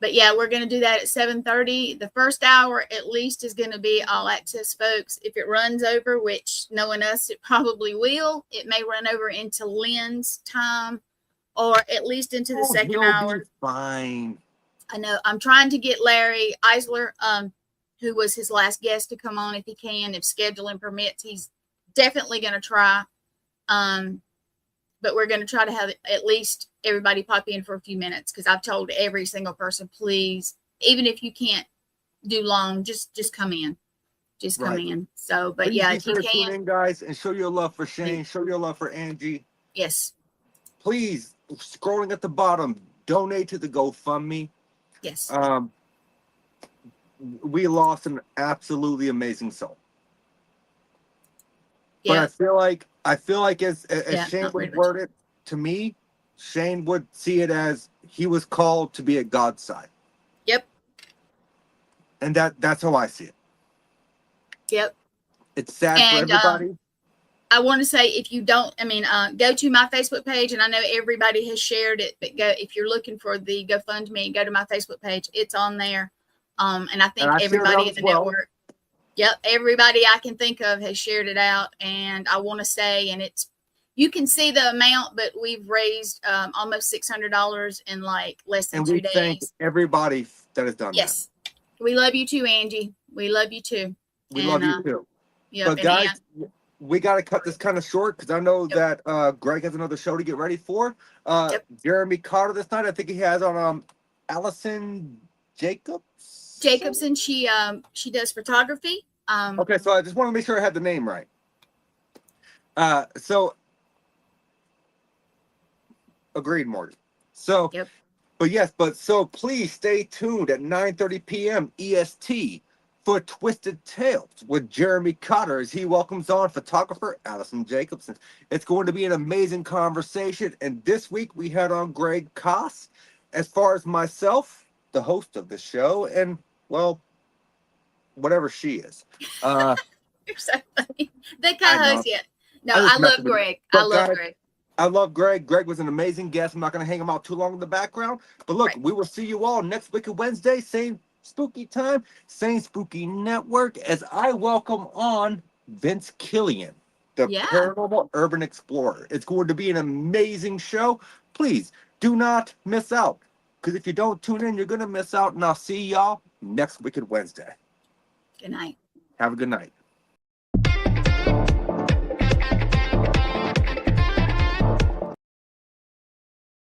[SPEAKER 1] But yeah, we're gonna do that at 7:30. The first hour at least is gonna be All Access, folks. If it runs over, which knowing us, it probably will, it may run over into Lynn's time, or at least into the second hour.
[SPEAKER 2] Fine.
[SPEAKER 1] I know. I'm trying to get Larry Eisler, who was his last guest, to come on if he can, if scheduling permits. He's definitely going to try. But we're going to try to have at least everybody pop in for a few minutes, because I've told every single person, please, even if you can't do long, just come in. Just come in. So, but yeah, if you can.
[SPEAKER 2] Tune in, guys, and show your love for Shane. Show your love for Angie.
[SPEAKER 1] Yes.
[SPEAKER 2] Please, scrolling at the bottom, donate to the GoFundMe.
[SPEAKER 1] Yes.
[SPEAKER 2] We lost an absolutely amazing soul.
[SPEAKER 1] Yeah.
[SPEAKER 2] But I feel like as Shane would word it to me, Shane would see it as he was called to be at God's side.
[SPEAKER 1] Yep.
[SPEAKER 2] And that's how I see it.
[SPEAKER 1] Yep.
[SPEAKER 2] It's sad for everybody.
[SPEAKER 1] I want to say, if you don't, go to my Facebook page, and I know everybody has shared it, but if you're looking for the GoFundMe, go to my Facebook page. It's on there. And I think everybody in the network, everybody I can think of has shared it out. And I want to say, and you can see the amount, but we've raised almost $600 in like less than 2 days.
[SPEAKER 2] And we thank everybody that has done that.
[SPEAKER 1] Yes. We love you too, Angie. We love you too.
[SPEAKER 2] We love you too.
[SPEAKER 1] Yeah.
[SPEAKER 2] But guys, we got to cut this kind of short, because I know that Greg has another show to get ready for. Jeremy Carter this night, I think he has on Allison Jacobson.
[SPEAKER 1] She does photography.
[SPEAKER 2] Okay, so I just want to make sure I had the name right. So agreed, Morgan. So so please stay tuned at 9:30 p.m. EST for Twisted Tales with Jeremy Cotter, as he welcomes on photographer Allison Jacobson. It's going to be an amazing conversation. And this week we had on Greg Koss, as far as myself, the host of the show, and well, whatever she is.
[SPEAKER 1] You're so funny. The co-host, No, I love Greg. I
[SPEAKER 2] love Greg. Greg was an amazing guest. I'm not going to hang him out too long in the background. But look, we will see you all next week at Wednesday, same spooky time, same spooky network, as I welcome on Vince Killian, the Paranormal Urban Explorer. It's going to be an amazing show. Please do not miss out, because if you don't tune in, you're going to miss out. And I'll see y'all next week at Wednesday.
[SPEAKER 1] Good night.
[SPEAKER 2] Have a good night.